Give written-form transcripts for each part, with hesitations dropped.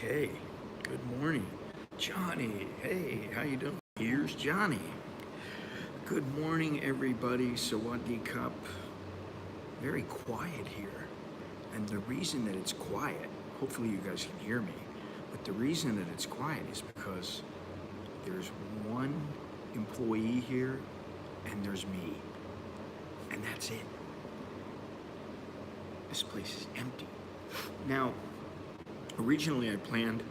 Okay, good morning. Johnny, hey, how you doing? Here's Johnny. Good morning, everybody. Sawadee Cup. Very quiet here. And the reason that it's quiet, hopefully you guys can hear me, but the reason that it's quiet is because there's one employee here and there's me. And that's it. This place is empty. Now, originally I planned,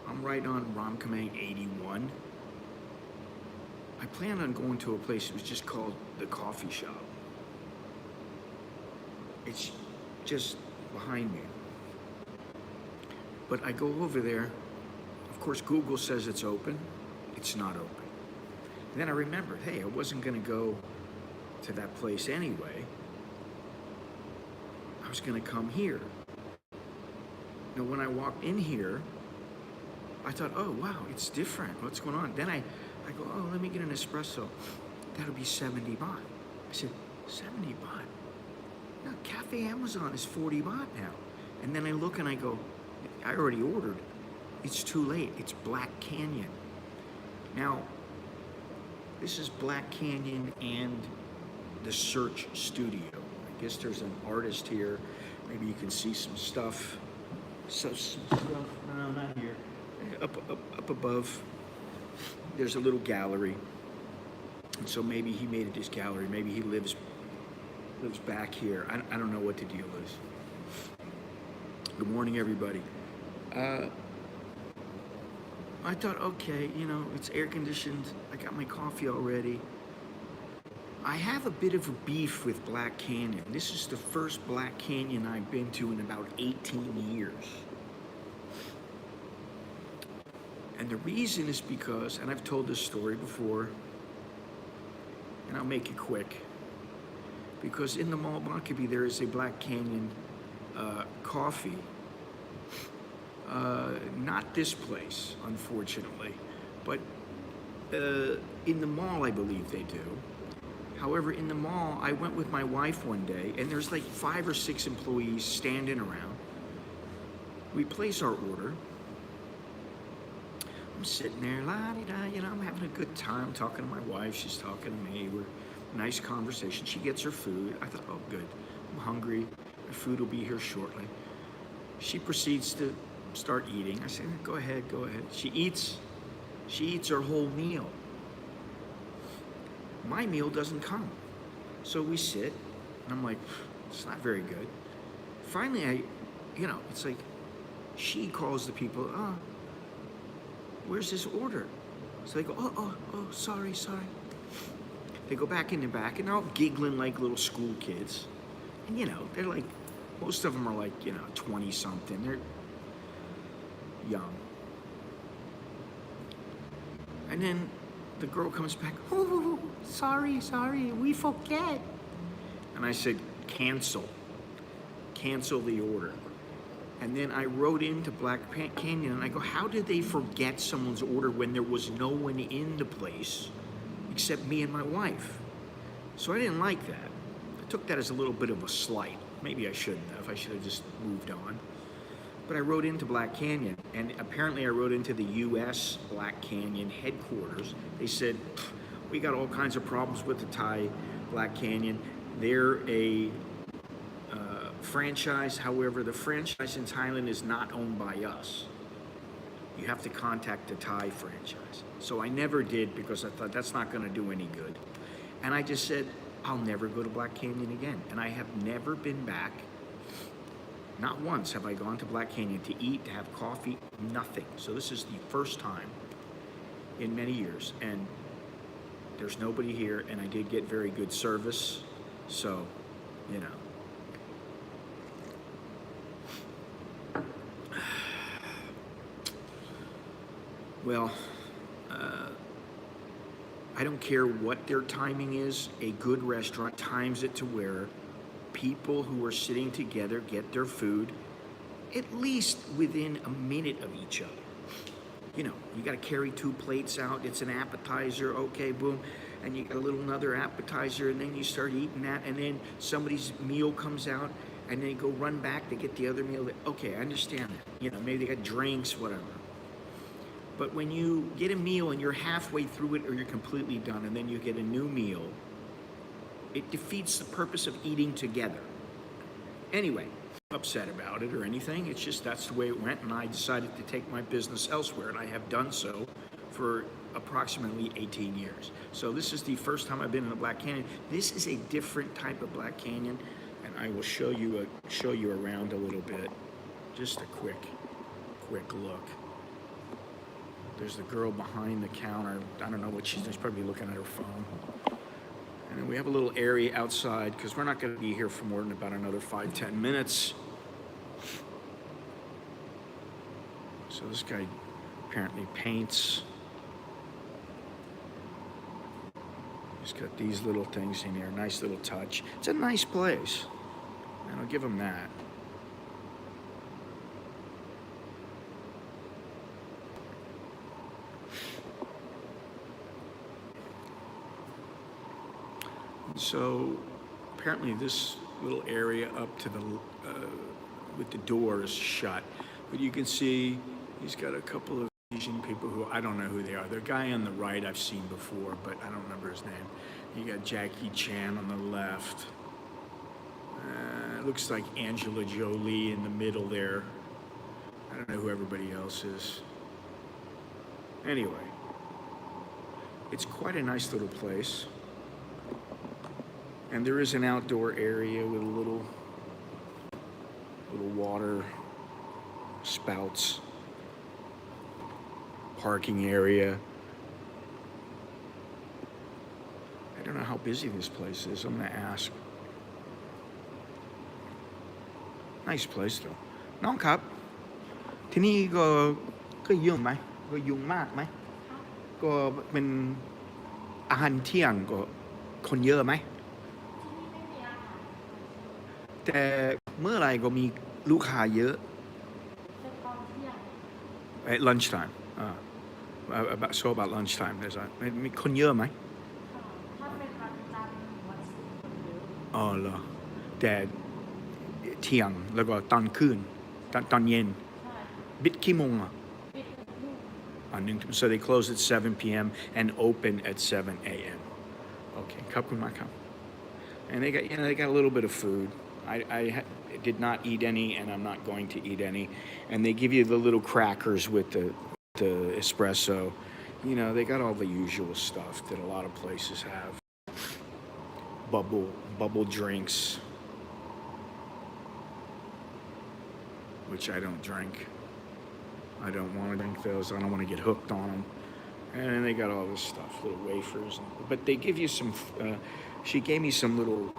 I'm right on Ramkhamhaeng 81. I planned on going to a place that was just called the coffee shop. It's just behind me. But I go over there, of course Google says it's open, it's not open. And then I remembered, hey, I wasn't gonna go to that place anyway. I was gonna come here. Now, when I walked in here, I thought, oh, wow, it's different. What's going on? Then I go, oh, let me get an espresso. That'll be 70 baht. I said, 70 baht? No, Cafe Amazon is 40 baht now. And then I look and I go, I already ordered. It's too late. It's Black Canyon. Now, this is Black Canyon and the Search Studio. I guess there's an artist here. Maybe you can see some stuff. Some stuff, no, not here. Up above, there's a little gallery. And so maybe he made it his gallery. Maybe he lives back here. I don't know what the deal is. Good morning, everybody. I thought, okay, you know, it's air conditioned. I got my coffee already. I have a bit of a beef with Black Canyon. This is the first Black Canyon I've been to in about 18 years. And the reason is because, and I've told this story before, and I'll make it quick, because in the Mall Bangkapi there is a Black Canyon coffee. Not this place, unfortunately, but in the mall I believe they do. However, in the mall, I went with my wife one day, and there's like 5 or 6 employees standing around. We place our order. I'm sitting there, la-di-da, you know, I'm having a good time talking to my wife. She's talking to me. We're nice conversation. She gets her food. I thought, oh, good. I'm hungry. My food will be here shortly. She proceeds to start eating. I said, go ahead, go ahead. She eats her whole meal. My meal doesn't come. So we sit, and I'm like, it's not very good. Finally, it's like, she calls the people, oh, where's this order? So they go, oh, sorry. They go back in the back, and they're all giggling like little school kids. And, you know, they're like, most of them are like, 20-something. They're young. And then the girl comes back, oh, sorry, we forget. And I said, cancel the order. And then I wrote into Black Canyon and I go, how did they forget someone's order when there was no one in the place except me and my wife? So I didn't like that. I took that as a little bit of a slight. Maybe I shouldn't have. I should have just moved on. But I wrote into Black Canyon, and apparently I wrote into the U.S. Black Canyon headquarters. They said, we got all kinds of problems with the Thai Black Canyon. They're a franchise. However, the franchise in Thailand is not owned by us. You have to contact the Thai franchise. So I never did, because I thought that's not going to do any good. And I just said, I'll never go to Black Canyon again. And I have never been back. Not once have I gone to Black Canyon to eat, to have coffee, nothing. So this is the first time in many years, and there's nobody here, and I did get very good service, so, you know. Well, I don't care what their timing is. A good restaurant times it to where people who are sitting together get their food at least within a minute of each other. You know, you got to carry 2 plates out. It's an appetizer. Okay, boom. And you got a little another appetizer, and then you start eating that, and then somebody's meal comes out, and they go run back to get the other meal. Okay, I understand that. You know, maybe they got drinks, whatever. But when you get a meal and you're halfway through it or you're completely done and then you get a new meal, it defeats the purpose of eating together. Anyway, I'm not upset about it or anything. It's just that's the way it went, and I decided to take my business elsewhere, and I have done so for approximately 18 years. So this is the first time I've been in a Black Canyon. This is a different type of Black Canyon, and I will show you around a little bit. Just a quick look. There's the girl behind the counter. I don't know what she's probably looking at her phone. And then we have a little area outside because we're not going to be here for more than about another 5-10 minutes. So this guy apparently paints. He's got these little things in here. Nice little touch. It's a nice place. And I'll give him that. So apparently this little area up to the with the doors shut, but you can see he's got a couple of Asian people who I don't know who they are. The guy on the right I've seen before, but I don't remember his name. You got Jackie Chan on the left. It looks like Angela Jolie in the middle there. I don't know who everybody else is. Anyway, it's quite a nice little place. And there is an outdoor area with a little water spouts, parking area. I don't know how busy this place is. I'm gonna ask. Nice place though. น้องครับที่นี่ก็ยุ่งไหมก็ยุ่งมากไหมก็เป็นอาหารเที่ยงก็คนเยอะไหมแต่เมื่อไรก็มีลูกค้าเยอะ At lunchtime about lunchtime มีคนเยอะไหมอ๋อเหรอแต่เที่ยงแล้วก็ตอนคืนตอนเย็นบิดกี่โมงอ่ะSo they close at 7 p.m. and open at 7 a.m. Okay, ขอบคุณมากครับ And they got a little bit of food. I did not eat any, and I'm not going to eat any. And they give you the little crackers with the espresso. You know, they got all the usual stuff that a lot of places have. Bubble drinks, which I don't drink. I don't want to drink those. I don't want to get hooked on them. And then they got all this stuff, little wafers. But they give you some, she gave me some little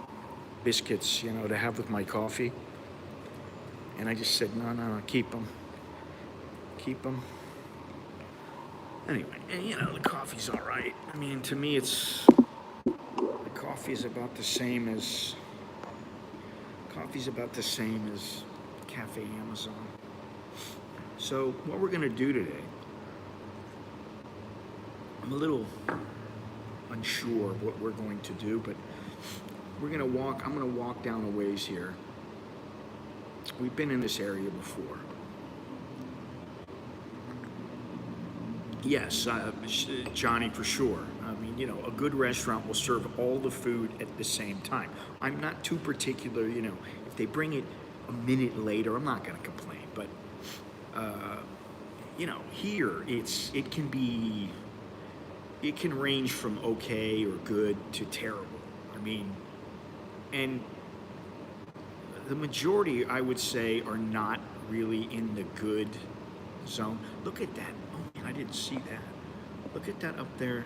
biscuits, you know, to have with my coffee. And I just said, no, keep them. Keep them. Anyway, and you know, the coffee's all right. I mean, to me, the coffee is about the same as Cafe Amazon. So what we're going to do today, I'm a little unsure of what we're going to do, but I'm going to walk down a ways here. We've been in this area before. Yes, Johnny, for sure. I mean, you know, a good restaurant will serve all the food at the same time. I'm not too particular, you know, if they bring it a minute later, I'm not going to complain, but you know, here it can range from okay or good to terrible. I mean, and the majority, I would say, are not really in the good zone. Look at that. Oh man, I didn't see that. Look at that up there.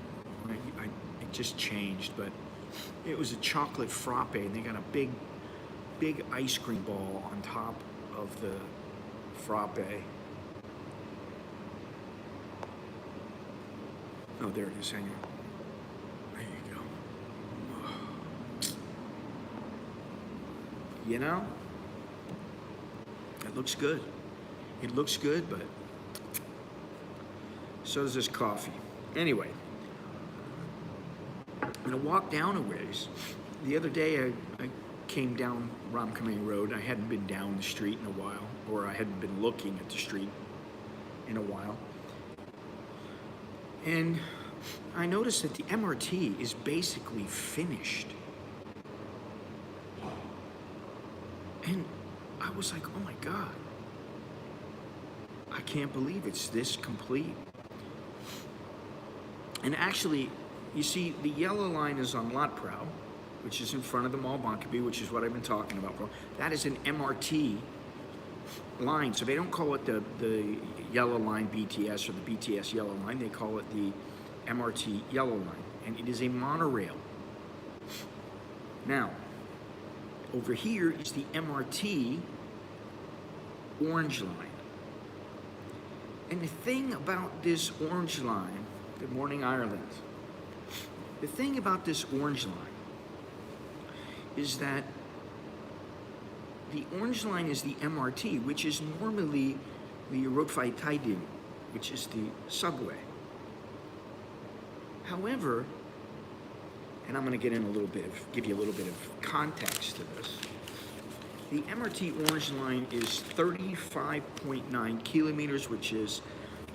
It just changed, but it was a chocolate frappe, and they got a big ice cream ball on top of the frappe. Oh, there it is. Hang on. There you go. You know, it looks good. It looks good, but so does this coffee. Anyway, I'm gonna walk down a ways. The other day I came down Ramkhamhaeng Road. I hadn't been down the street in a while, or I hadn't been looking at the street in a while. And I noticed that the MRT is basically finished. And I was like, oh my God, I can't believe it's this complete. And actually, you see, the yellow line is on Lot Prow, which is in front of the Mall Bangkapi, which is what I've been talking about. That is an MRT line. So they don't call it the yellow line BTS or the BTS yellow line. They call it the MRT yellow line. And it is a monorail. Now, over here is the MRT orange line. And the thing about this orange line, good morning, Ireland. The thing about this orange line is that the orange line is the MRT, which is normally the Rotfai Taidin, which is the subway. However, and I'm going to get in a little bit of, give you a little bit of context to this. The MRT orange line is 35.9 kilometers, which is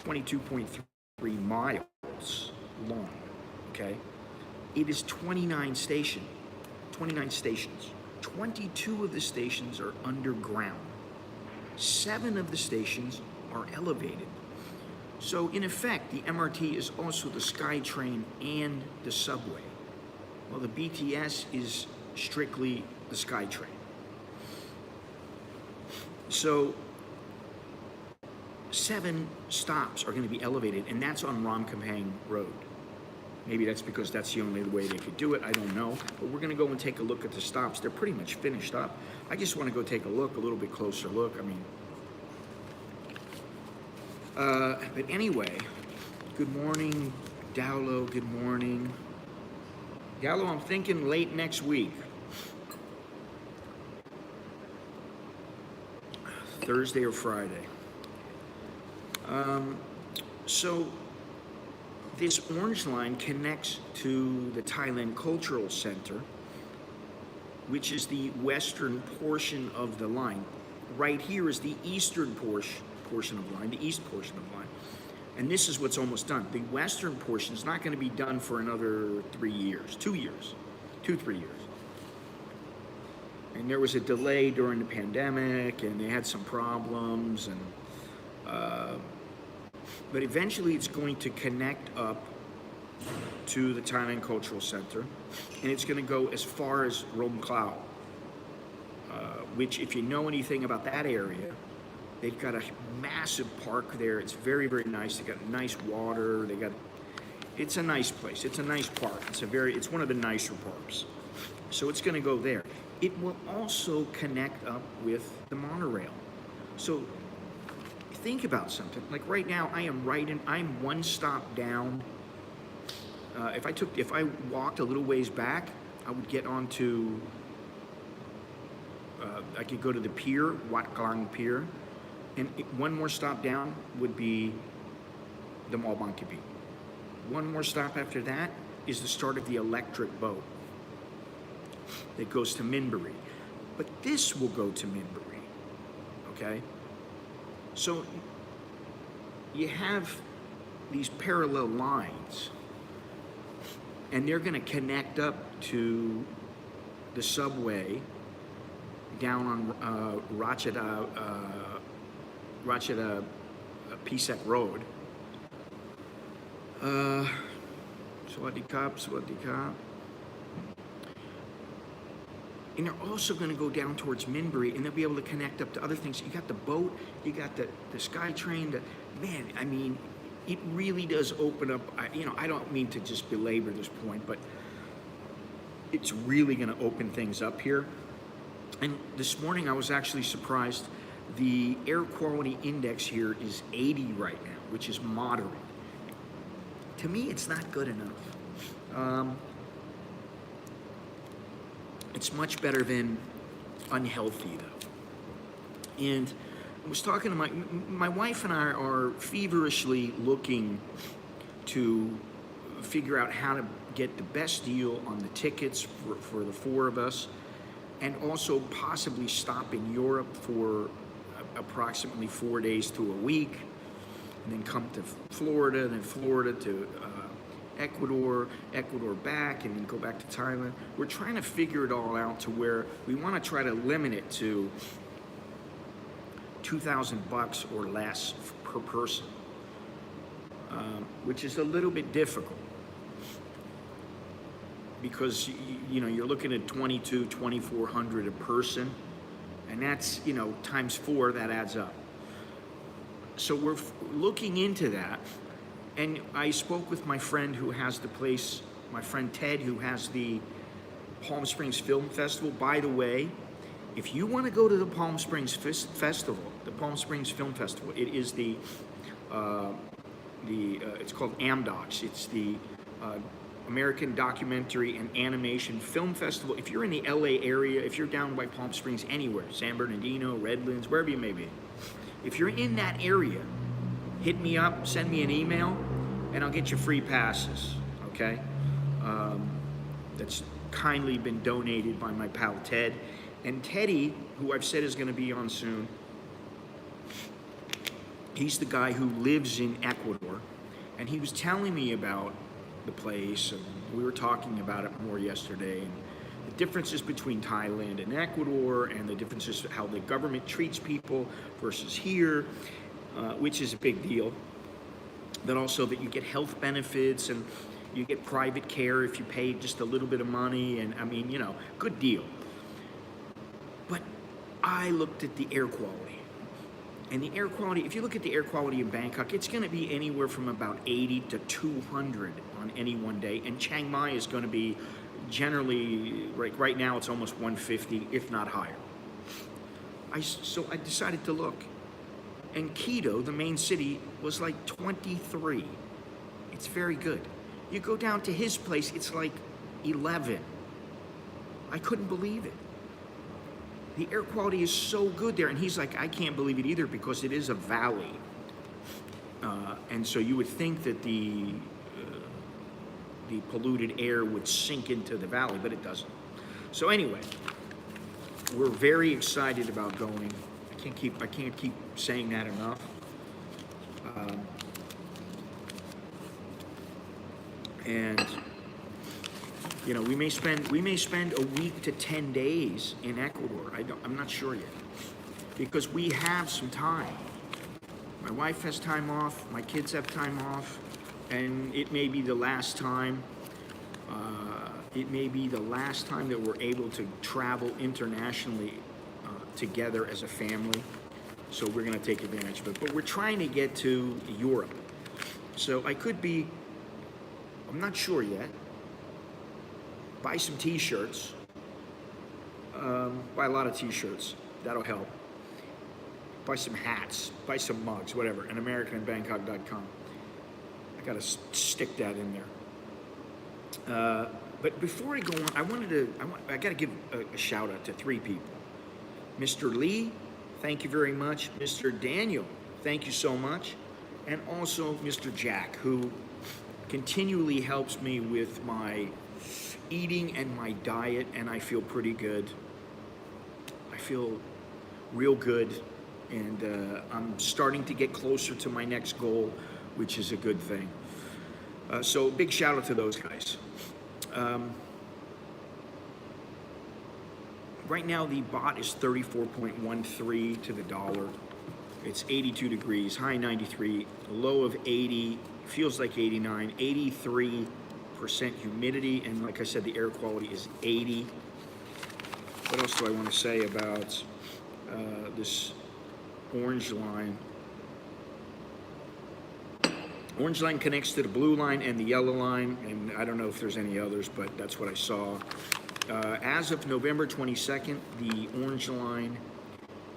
22.3 miles long, okay? It is 29 stations. 22 of the stations are underground. 7 of the stations are elevated. So in effect, the MRT is also the SkyTrain and the subway. Well, the BTS is strictly the SkyTrain. So 7 stops are going to be elevated, and that's on Ramkhamhaeng Road. Maybe that's because that's the only way they could do it. I don't know. But we're going to go and take a look at the stops. They're pretty much finished up. I just want to go take a look, a little bit closer look. I mean, but anyway, good morning, Dowlo. Good morning. Dowlo, I'm thinking late next week. Thursday or Friday. So this orange line connects to the Thailand Cultural Center, which is the western portion of the line. Right here is the eastern portion of the line, the east portion of the line. And this is what's almost done. The western portion is not going to be done for another 3 years, 2 years, 3 years. And there was a delay during the pandemic, and they had some problems, and but eventually it's going to connect up to the Thailand Cultural Center, and it's going to go as far as Ramkhamhaeng, which, if you know anything about that area, they've got a massive park there. It's very, very nice. They got nice water. It's a nice place. It's a nice park. It's one of the nicer parks. So it's going to go there. It will also connect up with the monorail. So think about something. Like right now, I'm one stop down. If I walked a little ways back, I would get onto, I could go to the pier, Wat Klang Pier, and one more stop down would be the Mall Bangkapi. One more stop after that is the start of the electric boat that goes to Minbury. But this will go to Minbury, okay? So you have these parallel lines, and they're going to connect up to the subway down on Ratchada Pisek Road. Swadee Kap. And they're also going to go down towards Minbury, and they'll be able to connect up to other things. You got the boat, you got the SkyTrain. Man, I mean, it really does open up. I don't mean to just belabor this point, but it's really going to open things up here. And this morning I was actually surprised. The air quality index here is 80 right now, which is moderate. To me, it's not good enough. It's much better than unhealthy, though. And I was talking to my wife and I are feverishly looking to figure out how to get the best deal on the tickets for the 4 of us. and also possibly stop in Europe for approximately 4 days to a week, and then come to Florida, then Florida to Ecuador, Ecuador back, and then go back to Thailand. We're trying to figure it all out to where we want to try to limit it to $2,000 or less per person, which is a little bit difficult because you know you're looking at 2,400 a person, and that's, you know, times 4, that adds up. So we're looking into that, and I spoke with my friend who has the place, my friend Ted, who has the Palm Springs Film Festival. By the way, if you want to go to the Palm Springs Festival, the Palm Springs Film Festival, it is it's called AMDOX. It's the American Documentary and Animation Film Festival. If you're in the LA area, if you're down by Palm Springs, anywhere, San Bernardino, Redlands, wherever you may be, if you're in that area, hit me up, send me an email, and I'll get you free passes, okay? That's kindly been donated by my pal Ted. And Teddy, who I've said is gonna be on soon, he's the guy who lives in Ecuador, and he was telling me about the place, and we were talking about it more yesterday, and the differences between Thailand and Ecuador, and the differences how the government treats people versus here, which is a big deal. But also that you get health benefits and you get private care if you pay just a little bit of money, and I mean, you know, good deal. But I looked at the air quality. And the air quality, if you look at the air quality in Bangkok, it's going to be anywhere from about 80 to 200 on any one day. And Chiang Mai is going to be generally, right now it's almost 150, if not higher. So I decided to look. And Quito, the main city, was like 23. It's very good. You go down to his place, it's like 11. I couldn't believe it. The air quality is so good there, and he's like, I can't believe it either because it is a valley, and so you would think that the polluted air would sink into the valley, but it doesn't. So anyway, we're very excited about going. I can't keep saying that enough. And you know, we may spend a week to 10 days in Ecuador. I'm not sure yet, because we have some time. My wife has time off, my kids have time off, and it may be the last time. It may be the last time that we're able to travel internationally together as a family. So we're going to take advantage of it. But we're trying to get to Europe. So I could be, I'm not sure yet. Buy some t-shirts, buy a lot of t-shirts, that'll help. Buy some hats, buy some mugs, whatever, and AmericanInBangkok.com. I gotta stick that in there. But before I go on, I gotta give a shout out to 3 people. Mr. Lee, thank you very much. Mr. Daniel, thank you so much. And also Mr. Jack, who continually helps me with my eating and my diet, and I feel pretty good. I feel real good, and I'm starting to get closer to my next goal, which is a good thing. So big shout out to those guys. Right now the baht is 34.13 to the dollar. It's 82 degrees, high 93, low of 80, feels like 89, 83% humidity, and like I said, the air quality is 80. What else do I want to say about this orange line? Orange line connects to the blue line and the yellow line, and I don't know if there's any others, but that's what I saw. As of November 22nd, the orange line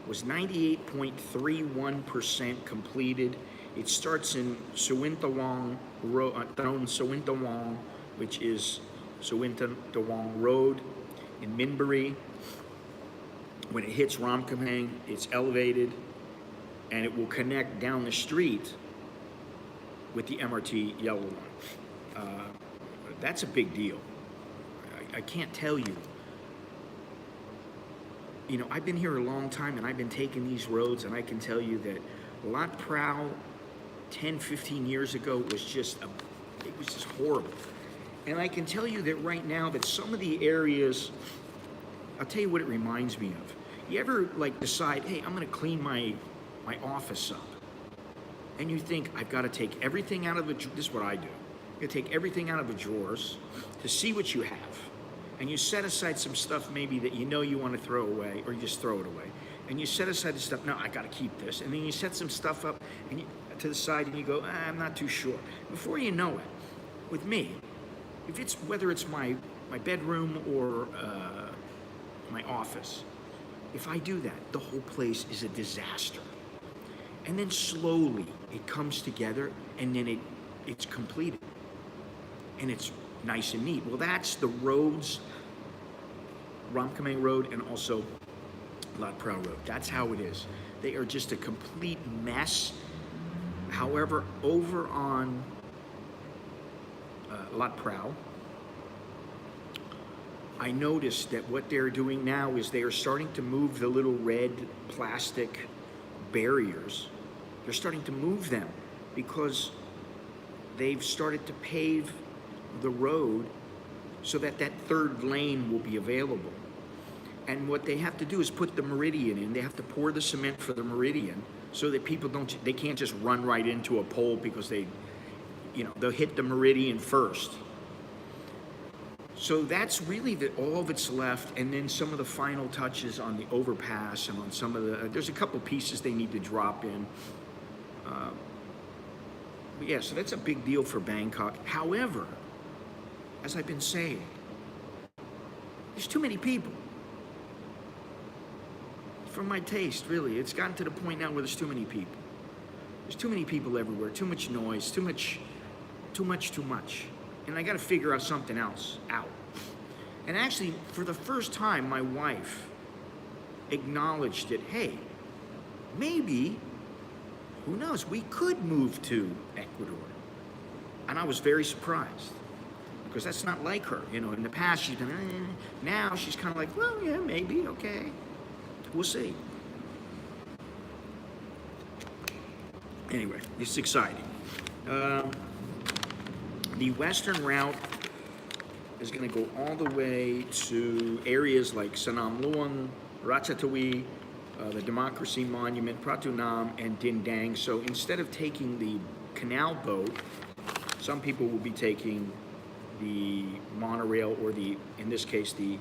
was 98.31% completed. It starts in Suwintawong Road, which is Suwintawong Road in Minbury. When it hits Ramkhamhaeng, it's elevated, and it will connect down the street with the MRT yellow line. That's a big deal. I can't tell you you know, I've been here a long time and I've been taking these roads, and I can tell you that Lot Prow 10, 15 years ago was just it was just horrible. And I can tell you that right now that some of the areas, I'll tell you what it reminds me of. You ever like decide, hey, I'm gonna clean my office up. And you think, I've got to take everything out of the, this is what I do. You take everything out of the drawers to see what you have. And you set aside some stuff maybe that you know you want to throw away, or you just throw it away. And you set aside the stuff, no, I got to keep this. And then you set some stuff up and to the side and you go, I'm not too sure. Before you know it, with me, if it's, whether it's my bedroom or my office, if I do that, the whole place is a disaster. And then slowly it comes together, and then it's completed. And it's nice and neat. Well, that's the roads, Ramkhamhaeng Road and also Lot Prow Road. That's how it is. They are just a complete mess. However, over on Lot Prow, I noticed that what they're doing now is they are starting to move the little red plastic barriers. They're starting to move them because they've started to pave the road so that that third lane will be available. And what they have to do is put the meridian in. They have to pour the cement for the meridian so that people they can't just run right into a pole because they'll hit the meridian first. So that's really all that's left, and then some of the final touches on the overpass and on some of the, there's a couple pieces they need to drop in. But yeah, so that's a big deal for Bangkok. However, as I've been saying, there's too many people. For my taste, really, it's gotten to the point now where there's too many people. There's too many people everywhere, too much noise, too much. And I got to figure out something else out. And actually, for the first time, my wife acknowledged that, hey, maybe, who knows, we could move to Ecuador. And I was very surprised, because that's not like her. You know, in the past, she's been, now she's kind of like, well, yeah, maybe, okay. We'll see. Anyway, it's exciting. The western route is going to go all the way to areas like Sanam Luang, Ratchathawee, the Democracy Monument, Pratunam, and Dindang. So instead of taking the canal boat, some people will be taking the monorail, or in this case, the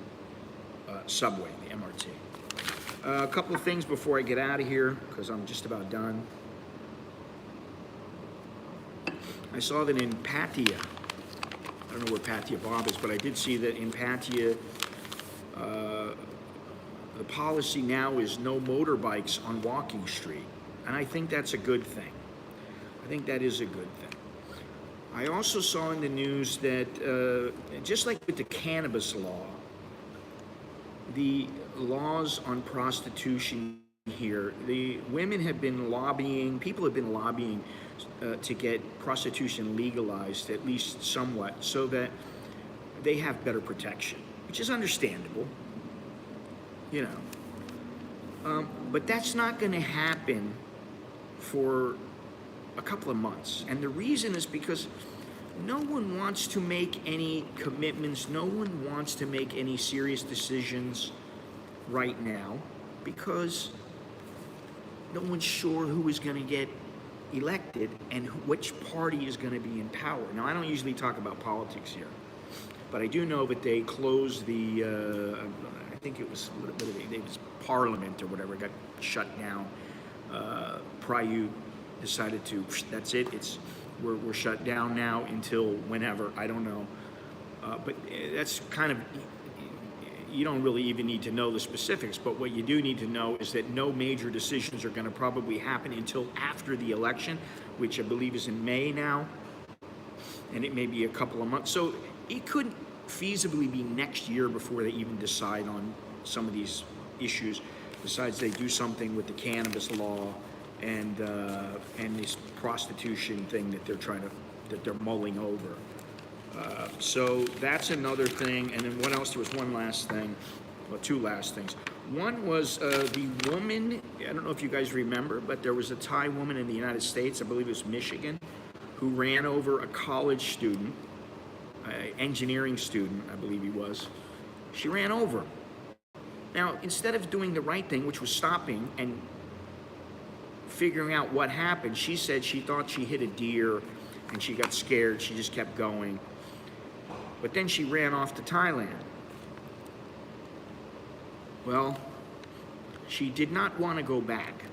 subway, the MRT. A couple of things before I get out of here, because I'm just about done. I saw that in Pattaya, I don't know where Pattaya Bob is, but I did see that in Pattaya, the policy now is no motorbikes on Walking Street. And I think that's a good thing. I think that is a good thing. I also saw in the news that, just like with the cannabis law, the laws on prostitution here, the women have been lobbying, people have been lobbying to get prostitution legalized, at least somewhat, so that they have better protection, which is understandable, you know. But that's not going to happen for a couple of months. And the reason is because no one wants to make any commitments, no one wants to make any serious decisions right now, because no one's sure who is going to get elected and which party is going to be in power. Now, I don't usually talk about politics here, but I do know that they closed the, I think it was a little bit of it was Parliament or whatever, got shut down. Prayu decided to, that's it, we're shut down now until whenever, I don't know. But that's kind of, you don't really even need to know the specifics, but what you do need to know is that no major decisions are going to probably happen until after the election, which I believe is in May now, and it may be a couple of months. So it could feasibly be next year before they even decide on some of these issues, besides they do something with the cannabis law and this prostitution thing that they're mulling over. So that's another thing. And then what else? There was one last thing. well, two last things. One was the woman, I don't know if you guys remember, but there was a Thai woman in the United States, I believe it was Michigan, who ran over a college student, engineering student, I believe he was. She ran over him. Now, instead of doing the right thing, which was stopping and figuring out what happened, she said she thought she hit a deer and she got scared. She just kept going. But then she ran off to Thailand. Well, she did not want to go back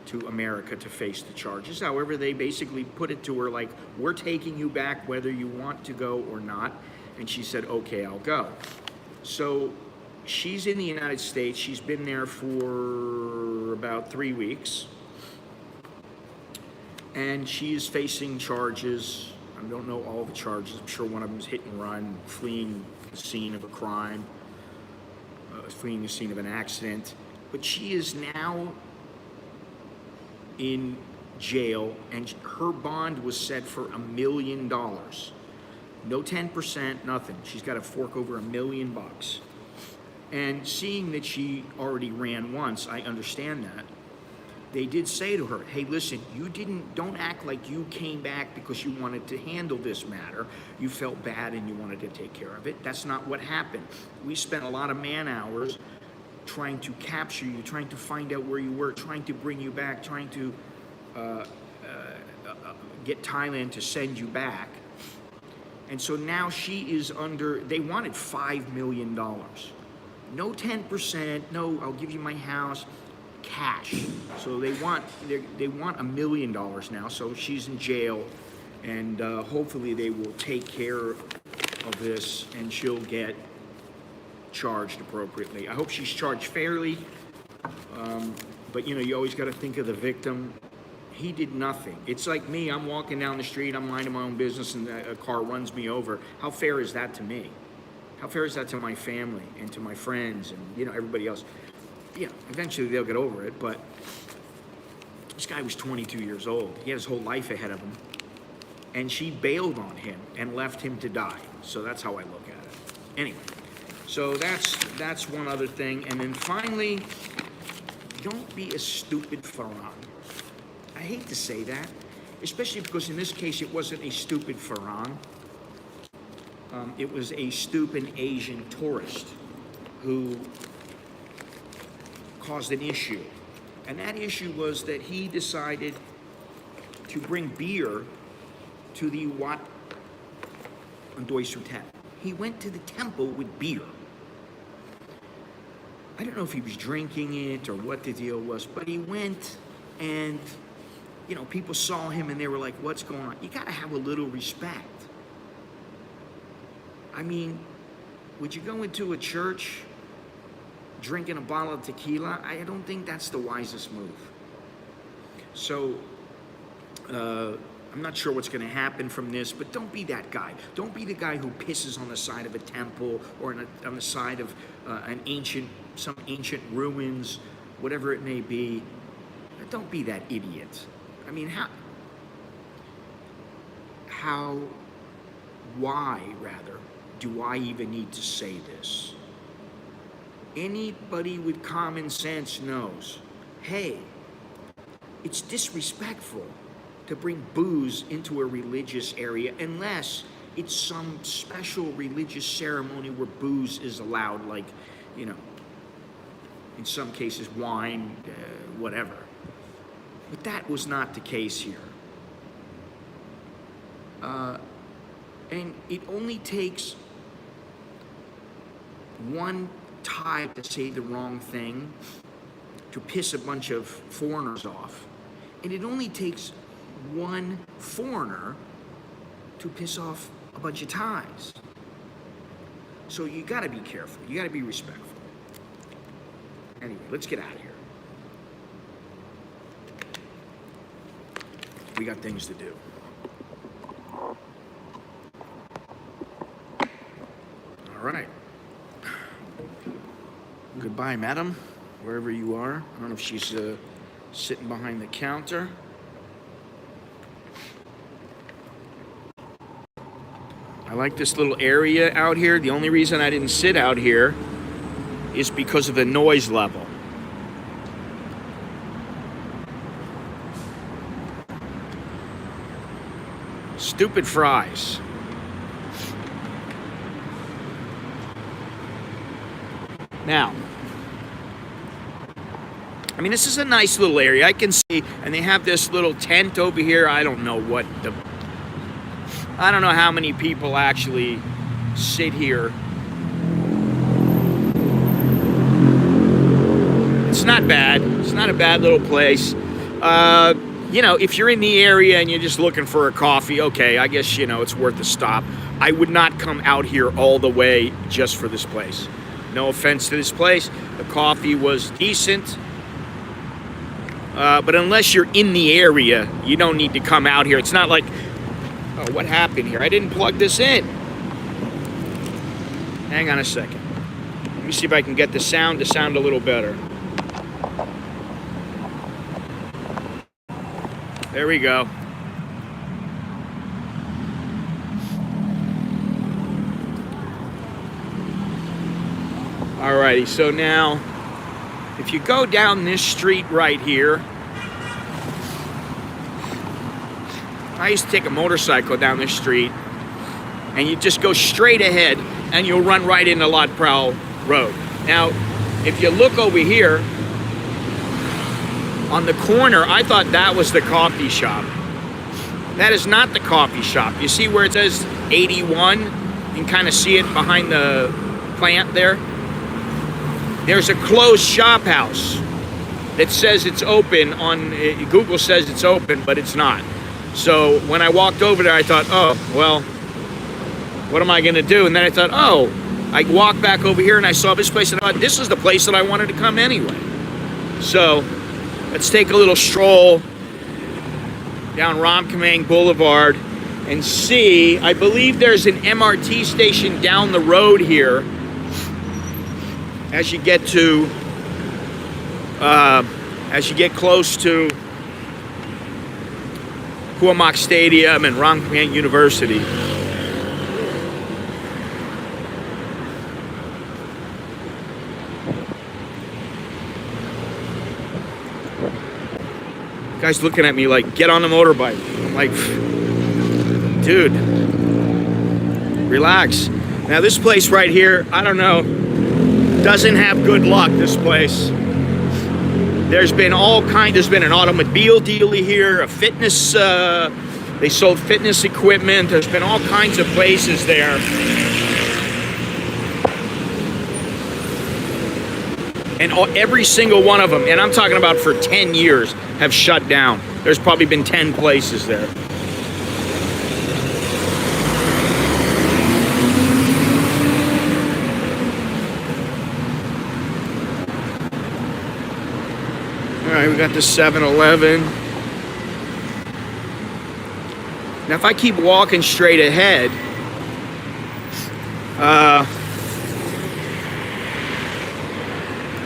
to America to face the charges. However, they basically put it to her like, we're taking you back whether you want to go or not. And she said, okay, I'll go. So she's in the United States. She's been there for about 3 weeks. And she is facing charges. I don't know all the charges. I'm sure one of them is hit and run, fleeing the scene of a crime, fleeing the scene of an accident. But she is now in jail, and her bond was set for $1 million. No 10%, nothing. She's got to fork over $1 million. And seeing that she already ran once, I understand that. They did say to her, hey, listen, don't act like you came back because you wanted to handle this matter. You felt bad and you wanted to take care of it. That's not what happened. We spent a lot of man hours trying to capture you, trying to find out where you were, trying to bring you back, trying to get Thailand to send you back. And so now she is under, they wanted $5 million. No 10%, no, I'll give you my house. Cash. So they want $1 million now. So she's in jail, and hopefully they will take care of this, and she'll get charged appropriately. I hope she's charged fairly. But you know, you always got to think of the victim. He did nothing. It's like me. I'm walking down the street. I'm minding my own business, and a car runs me over. How fair is that to me? How fair is that to my family and to my friends and everybody else? Yeah, eventually they'll get over it, but this guy was 22 years old. He had his whole life ahead of him, and she bailed on him and left him to die. So that's how I look at it. Anyway, so that's one other thing. And then finally, don't be a stupid Farang. I hate to say that, especially because in this case it wasn't a stupid Farang. It was a stupid Asian tourist who caused an issue. And that issue was that he decided to bring beer to the Wat Doi Sutet. He went to the temple with beer. I don't know if he was drinking it or what the deal was, but he went, and people saw him and they were like, what's going on? You gotta have a little respect. I mean, would you go into a church drinking a bottle of tequila? I don't think that's the wisest move. So, I'm not sure what's going to happen from this, but don't be that guy. Don't be the guy who pisses on the side of a temple or on the side of some ancient ruins, whatever it may be. Don't be that idiot. I mean, why do I even need to say this? Anybody with common sense knows, hey, it's disrespectful to bring booze into a religious area unless it's some special religious ceremony where booze is allowed, like, in some cases wine, whatever. But that was not the case here. And it only takes one Thai to say the wrong thing to piss a bunch of foreigners off. And it only takes one foreigner to piss off a bunch of Thais. So you gotta be careful. You gotta be respectful. Anyway, let's get out of here. We got things to do. All right. Goodbye, madam, wherever you are. I don't know if she's sitting behind the counter. I like this little area out here. The only reason I didn't sit out here is because of the noise level. Stupid fries. Now, I mean, this is a nice little area. I can see, and they have this little tent over here. I don't know how many people actually sit here. It's not bad. It's not a bad little place. You know, if you're in the area and you're just looking for a coffee, okay, I guess, you know, it's worth a stop. I would not come out here all the way just for this place. No offense to this place. The coffee was decent. But unless you're in the area, you don't need to come out here. It's not like, oh, what happened here? I didn't plug this in. Hang on a second. Let me see if I can get the sound to sound a little better. There we go. Alrighty, so now, if you go down this street right here, I used to take a motorcycle down this street, and you just go straight ahead, and you'll run right into Lot Prowl Road. Now, if you look over here, on the corner, I thought that was the coffee shop. That is not the coffee shop. You see where it says 81? You can kind of see it behind the plant there. There's a closed shop house that says it's open on, Google says it's open, but it's not. So when I walked over there, I thought, oh, well, what am I gonna do? And then I thought, oh, I walked back over here and I saw this place and I thought, this is the place that I wanted to come anyway. So let's take a little stroll down Ramkhamhaeng Boulevard and see, I believe there's an MRT station down the road here as you get to, as you get close to Huamak Stadium and Ramkhamhaeng University. Guy's looking at me like, get on the motorbike. I'm like, dude, relax. Now this place right here, I don't know, doesn't have good luck, this place. There's been there's been an automobile dealer here, a fitness, they sold fitness equipment. There's been all kinds of places there. And every single one of them, and I'm talking about for 10 years, have shut down. There's probably been 10 places there. All right, we got the 7-Eleven. Now, if I keep walking straight ahead,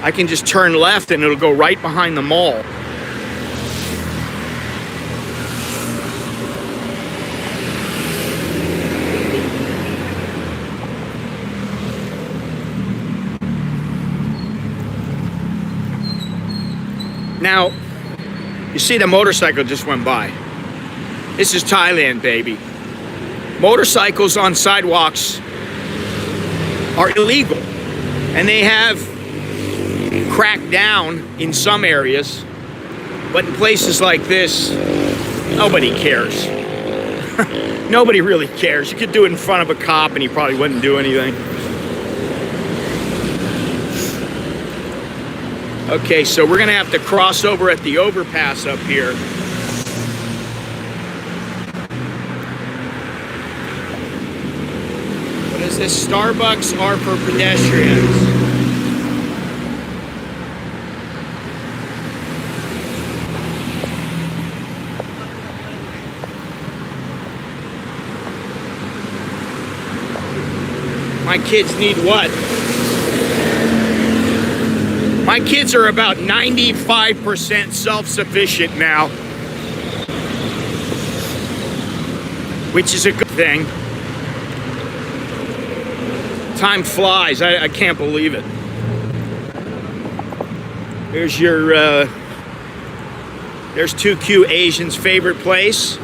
I can just turn left and it'll go right behind the mall. Now, you see the motorcycle just went by. This is Thailand, baby. Motorcycles on sidewalks are illegal, and they have cracked down in some areas, but in places like this, nobody cares. Nobody really cares. You could do it in front of a cop and he probably wouldn't do anything. Okay, so we're gonna have to cross over at the overpass up here. What is this? Starbucks are for pedestrians. My kids need what? My kids are about 95% self-sufficient now, which is a good thing. Time flies. I can't believe it. There's your, there's 2Q Asian's favorite place.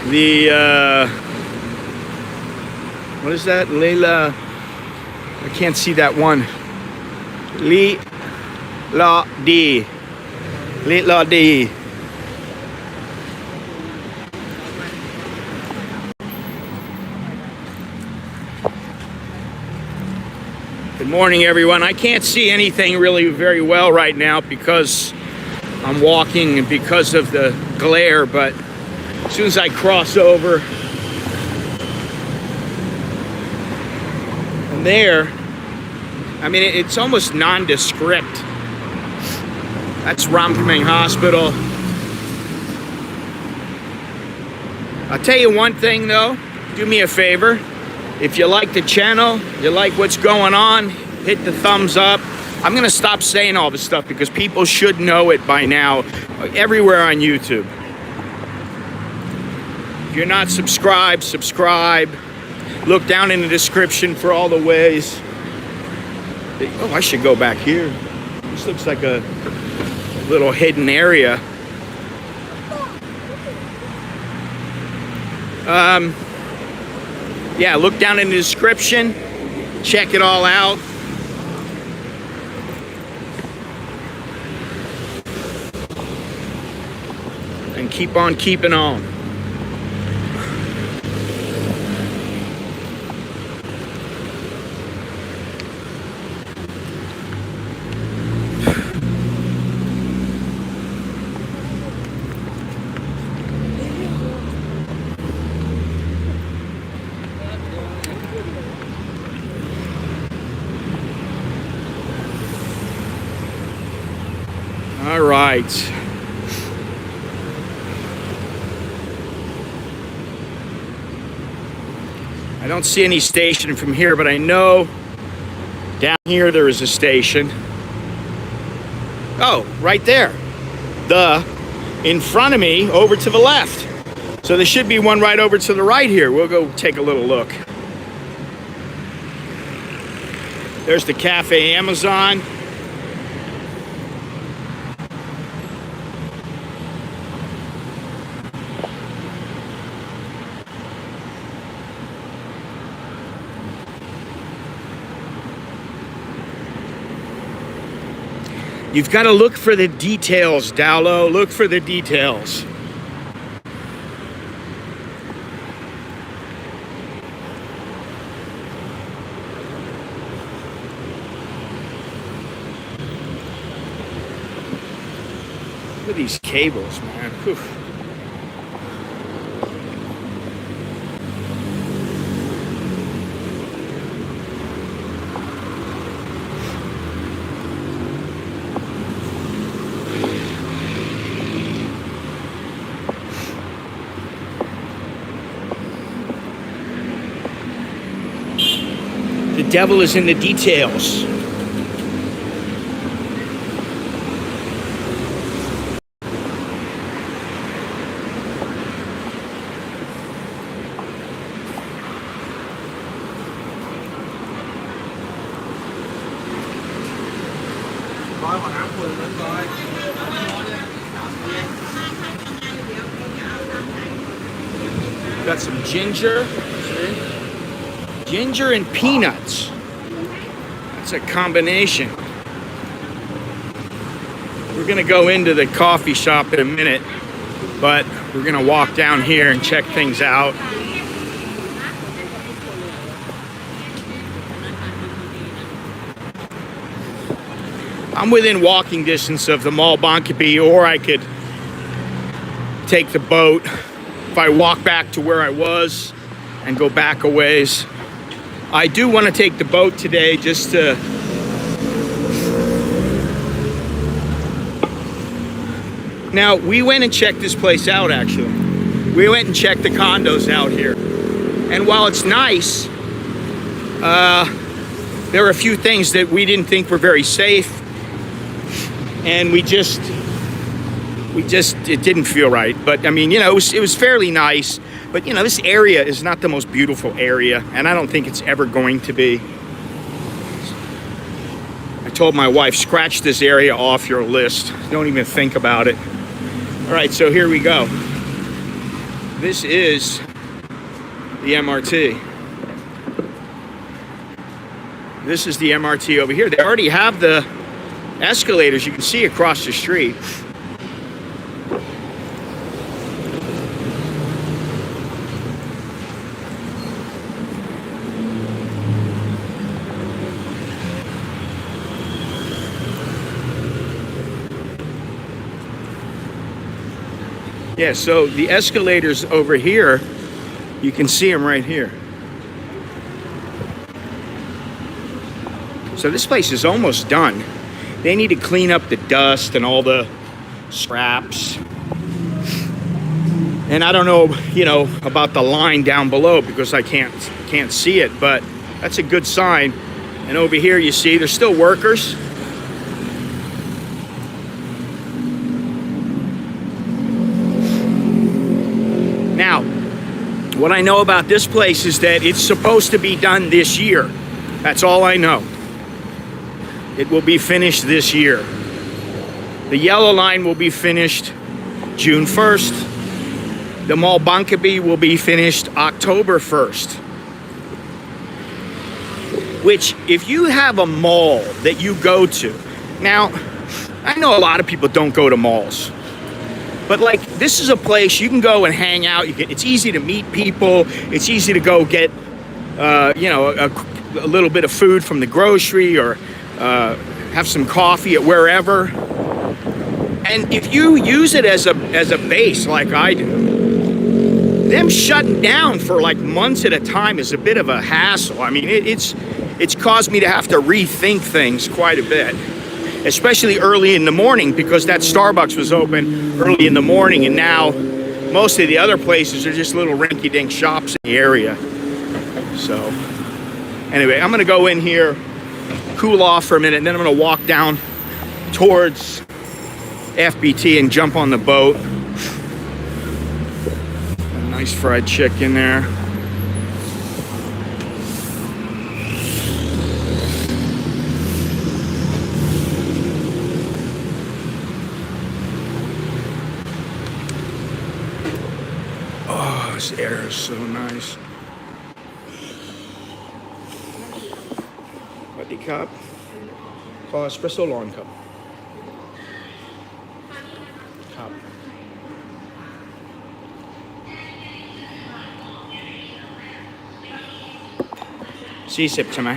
The, what is that? Leila, I can't see that one. Li La Di. Li La Di. Good morning, everyone. I can't see anything really very well right now because I'm walking and because of the glare, but as soon as I cross over and there, I mean, it's almost nondescript. That's Ramkhamhaeng Hospital. I'll tell you one thing though, do me a favor. If you like the channel, you like what's going on, hit the thumbs up. I'm gonna stop saying all this stuff because people should know it by now, everywhere on YouTube. If you're not subscribed, subscribe. Look down in the description for all the ways. Oh, I should go back here. This looks like a little hidden area. Yeah, look down in the description, check it all out. And keep on keeping on. All right. I don't see any station from here, but I know down here there is a station. Oh, right there. In front of me, over to the left. So there should be one right over to the right here. We'll go take a little look. There's the Cafe Amazon. You've got to look for the details, Dowlow. Look for the details. Look at these cables, man. Whew. The devil is in the details. Got some ginger. Ginger and peanuts. That's a combination. We're gonna go into the coffee shop in a minute, but we're gonna walk down here and check things out. I'm within walking distance of the Mall Bangkapi, or I could take the boat if I walk back to where I was and go back a ways. I do want to take the boat today just to now we went and checked this place out. Actually, we went and checked the condos out here, and while it's nice, there are a few things that we didn't think were very safe, and it didn't feel right. But I mean, you know, it was fairly nice. But you know, this area is not the most beautiful area, and I don't think it's ever going to be. I told my wife, scratch this area off your list. Don't even think about it. All right, so here we go. This is the MRT. This is the MRT over here. They already have the escalators you can see across the street. Yeah, so the escalators over here, you can see them right here. So this place is almost done. They need to clean up the dust and all the scraps. And I don't know, about the line down below because I can't see it, but that's a good sign. And over here you see there's still workers. Now, what I know about this place is that it's supposed to be done this year. That's all I know. It will be finished this year. The yellow line will be finished June 1st. The Mall Bangkapi will be finished October 1st. Which, if you have a mall that you go to, now, I know a lot of people don't go to malls. But this is a place you can go and hang out. It's easy to meet people. It's easy to go get, a little bit of food from the grocery or have some coffee at wherever. And if you use it as a base like I do, them shutting down for months at a time is a bit of a hassle. I mean, it's caused me to have to rethink things quite a bit. Especially early in the morning, because that Starbucks was open early in the morning, and now most of the other places are just little rinky-dink shops in the area. So anyway, I'm gonna go in here, cool off for a minute, and then I'm gonna walk down towards FBT and jump on the boat. A nice fried chicken there. This air is so nice. What the cup? Call espresso long cup. Cup.40 ใช่ไหม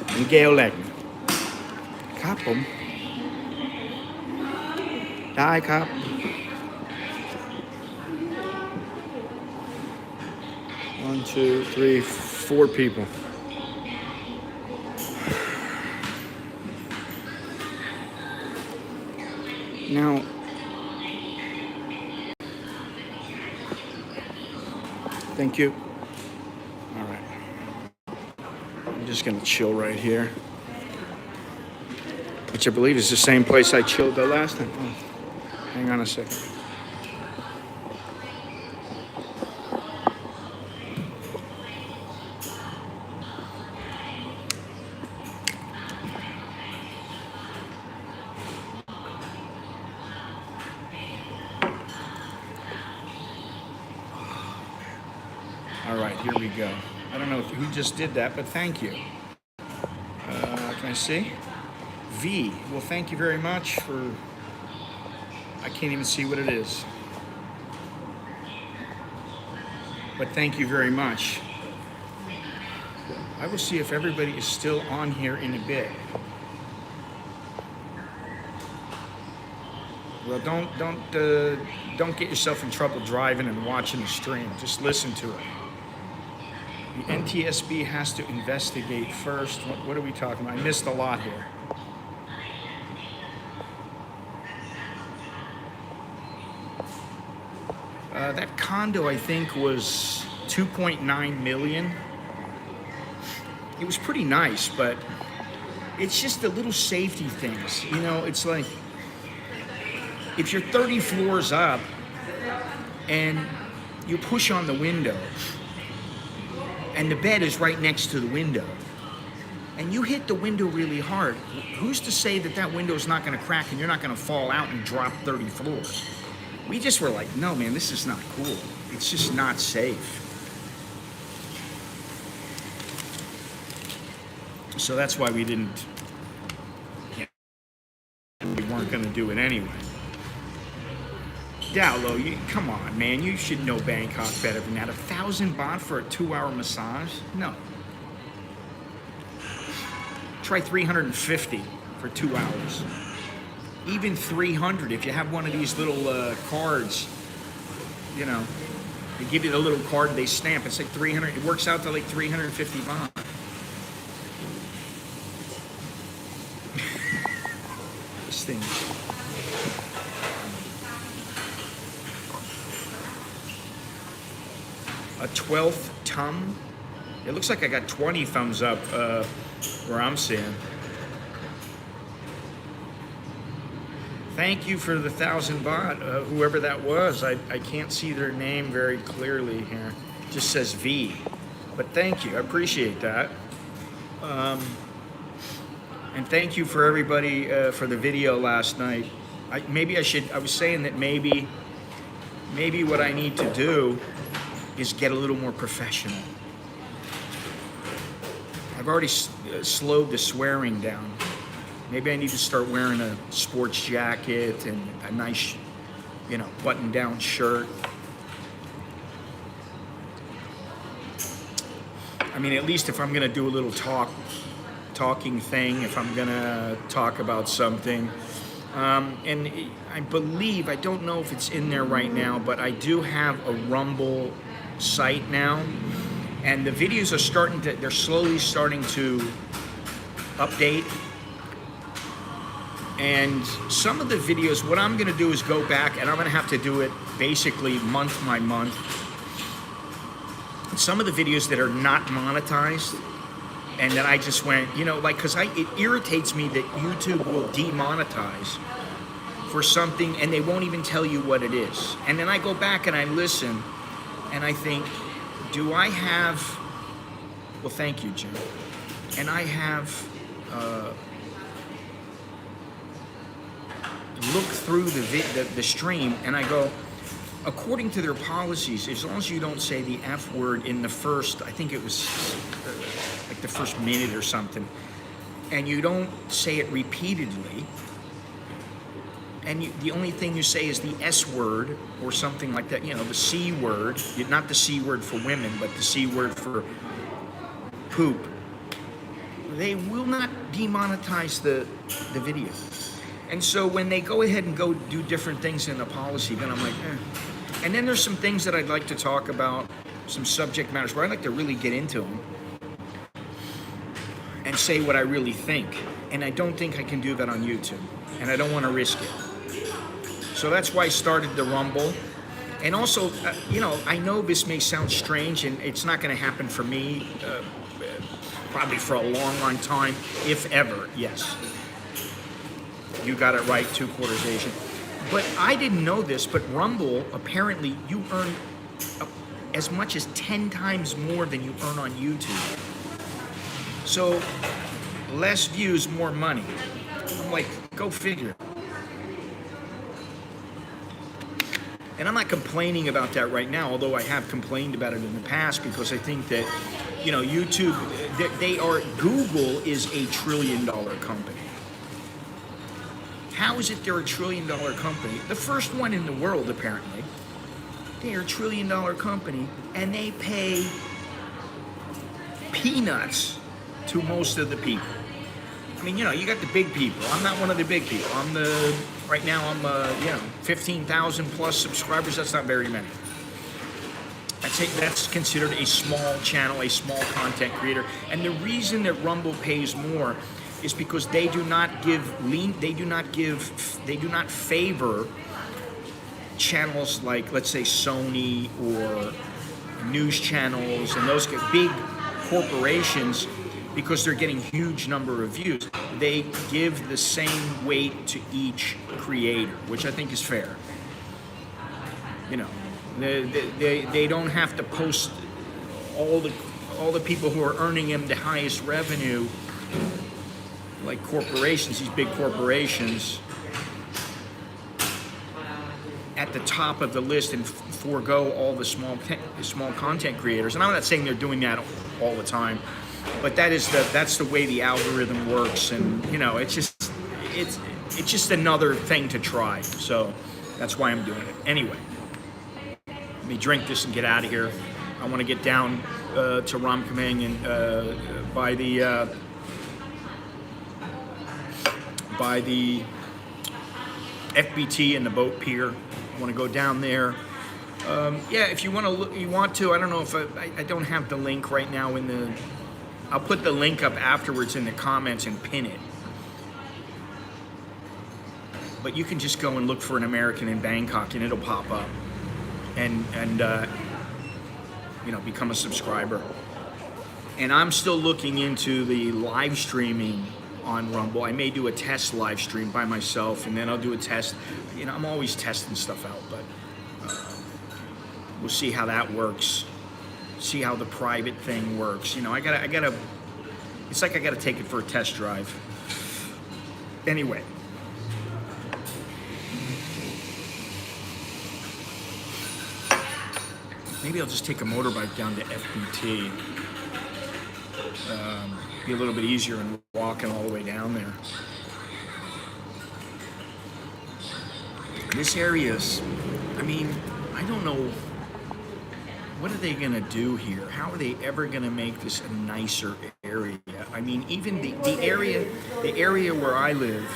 เป็นแก้วแหลกครับผมได้ครับ 1, 2, 3, 4 people. Now, thank you. All right. I'm just gonna chill right here, which I believe is the same place I chilled the last time. Oh, hang on a second. All right, here we go. I don't know who just did that, but thank you. Can I see? V. Well, thank you very much for... I can't even see what it is. But thank you very much. I will see if everybody is still on here in a bit. Well, don't get yourself in trouble driving and watching the stream. Just listen to it. The NTSB has to investigate first. What are we talking about? I missed a lot here. That condo, I think, was 2.9 million. It was pretty nice, but it's just the little safety things. It's like if you're 30 floors up and you push on the window and the bed is right next to the window, and you hit the window really hard, who's to say that that window is not going to crack and you're not going to fall out and drop 30 floors? We just were like, no, man, this is not cool. It's just not safe. So that's why we didn't, we weren't going to do it anyway. Dowlow, come on, man. You should know Bangkok better than that. 1,000 baht for a 2-hour massage? No. Try 350 for 2 hours. Even 300 if you have one of these little cards. You know, they give you the little card, they stamp. It's like 300. It works out to like 350 baht. This thing. A 12th thumb. It looks like I got 20 thumbs up where I'm seeing. Thank you for the 1,000 baht, whoever that was. I can't see their name very clearly here. It just says V. But thank you, I appreciate that. And thank you for everybody for the video last night. I was saying that maybe what I need to do is get a little more professional. I've already slowed the swearing down. Maybe I need to start wearing a sports jacket and a nice, button-down shirt. I mean, at least if I'm gonna do a little talking thing, if I'm gonna talk about something. And I believe, I don't know if it's in there right now, but I do have a Rumble site now, and the videos are they're slowly starting to update. And some of the videos, what I'm gonna do is go back, and I'm gonna have to do it basically month by month. Some of the videos that are not monetized, and that I just went, because it irritates me that YouTube will demonetize for something and they won't even tell you what it is. And then I go back and I listen, and I think, do I have, well, thank you, Jim. And I have looked through the stream, and I go, according to their policies, as long as you don't say the F word in the first, I think it was like the first minute or something, and you don't say it repeatedly, and the only thing you say is the S word or something like that, the C word, not the C word for women, but the C word for poop, they will not demonetize the video. And so when they go ahead and go do different things in the policy, then I'm like, eh. And then there's some things that I'd like to talk about, some subject matters where I'd like to really get into them and say what I really think. And I don't think I can do that on YouTube, and I don't want to risk it. So that's why I started the Rumble. And also, I know this may sound strange, and it's not going to happen for me, probably for a long, long time, if ever, yes. You got it right, 2/4 Asian. But I didn't know this, but Rumble, apparently, you earn as much as 10 times more than you earn on YouTube. So, less views, more money. I'm like, go figure. And I'm not complaining about that right now, although I have complained about it in the past, because I think that, YouTube, Google is a $1 trillion company. How is it they're a $1 trillion company? The first one in the world, apparently. They're a $1 trillion company, and they pay peanuts to most of the people. I mean, you got the big people. I'm not one of the big people. Right now I'm 15,000 plus subscribers. That's not very many. That's considered a small channel, a small content creator. And the reason that Rumble pays more is because they do not favor channels like, let's say, Sony or news channels and those big corporations, because they're getting huge number of views. They give the same weight to each creator, which I think is fair. They don't have to post all all the people who are earning him the highest revenue, like corporations, these big corporations, at the top of the list and forego all the small content creators. And I'm not saying they're doing that all the time, but that's the way the algorithm works. And you know, it's just another thing to try. So that's why I'm doing it. Anyway, let me drink this and get out of here. I want to get down to Ramkhamhaeng and by the FBT and the boat pier. I want to go down there. Yeah, if you want to look, you want to. I don't know if I don't have the link right now in the. I'll put the link up afterwards in the comments and pin it. But you can just go and look for an American in Bangkok and it'll pop up, and you know, become a subscriber. And I'm still looking into the live streaming on Rumble. I may do a test live stream by myself, and then I'll do a test. You know, I'm always testing stuff out, but we'll see how that works. See how the private thing works. You know, I gotta. It's like I gotta take it for a test drive. Anyway. Maybe I'll just take a motorbike down to FBT. Be a little bit easier than walking all the way down there. This area's, I mean, I don't know, what are they gonna do here? How are they ever gonna make this a nicer area? I mean, even the area where I live,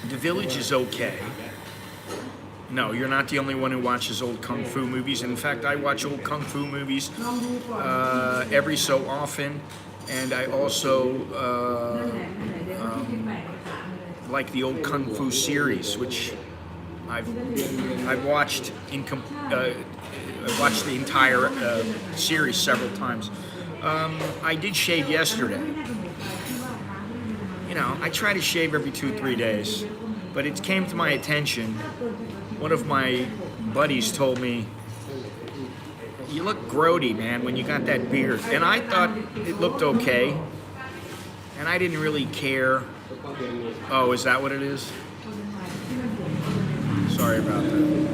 the village is okay. No, you're not the only one who watches old Kung Fu movies. In fact, I watch old Kung Fu movies every so often. And I also like the old Kung Fu series, which I've watched I've watched the entire series several times. I did shave yesterday. You know, I try to shave every 2-3 days, but it came to my attention. One of my buddies told me, "You look grody, man, when you got that beard." And I thought it looked okay, and I didn't really care. Oh, is that what it is? Sorry about that.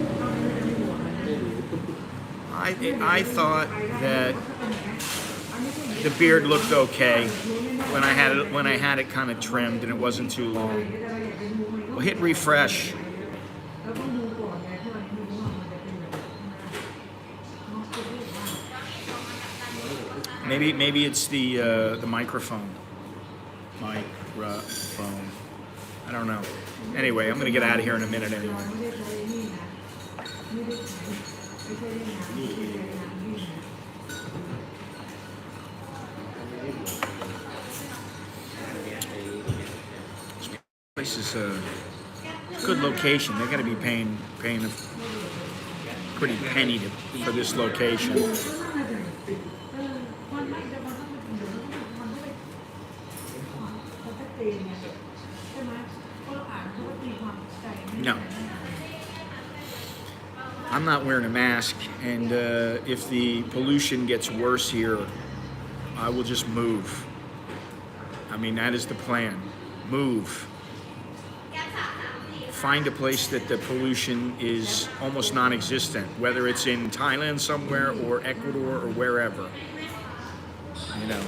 I thought that the beard looked okay when I had it kind of trimmed and it wasn't too long. Well, hit refresh. Maybe it's the microphone. Microphone. I don't know. Anyway, I'm gonna get out of here in a minute anyway. This place is a good location. They got to be paying a pretty penny for this location. No, I'm not wearing a mask, and if the pollution gets worse here, I will just move. I mean, that is the plan. Move. Find a place that the pollution is almost non-existent, whether it's in Thailand somewhere or Ecuador or wherever. You know.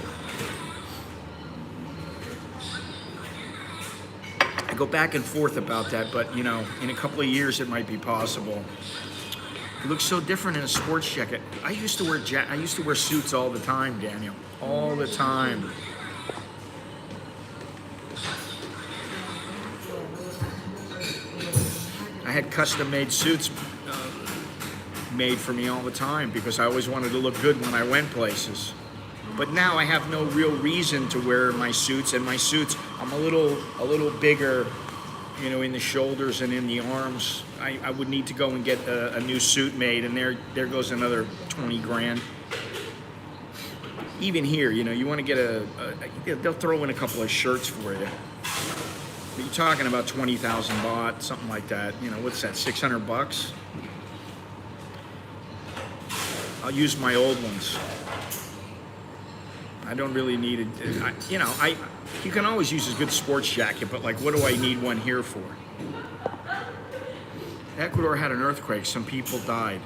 I go back and forth about that, but you know, in a couple of years it might be possible. It looks so different in a sports jacket. I used to wear suits all the time, Daniel. All the time. I had custom-made suits made for me all the time because I always wanted to look good when I went places. But now I have no real reason to wear my suits, and my suits, I'm a little bigger, you know, in the shoulders and in the arms. I would need to go and get a new suit made, and there goes another 20 grand. Even here, you know, you want to get they'll throw in a couple of shirts for you. But you're talking about 20,000 baht, something like that. You know, what's that, 600 bucks? I'll use my old ones. I don't really need it. You can always use a good sports jacket, but like, what do I need one here for? Ecuador had an earthquake. Some people died.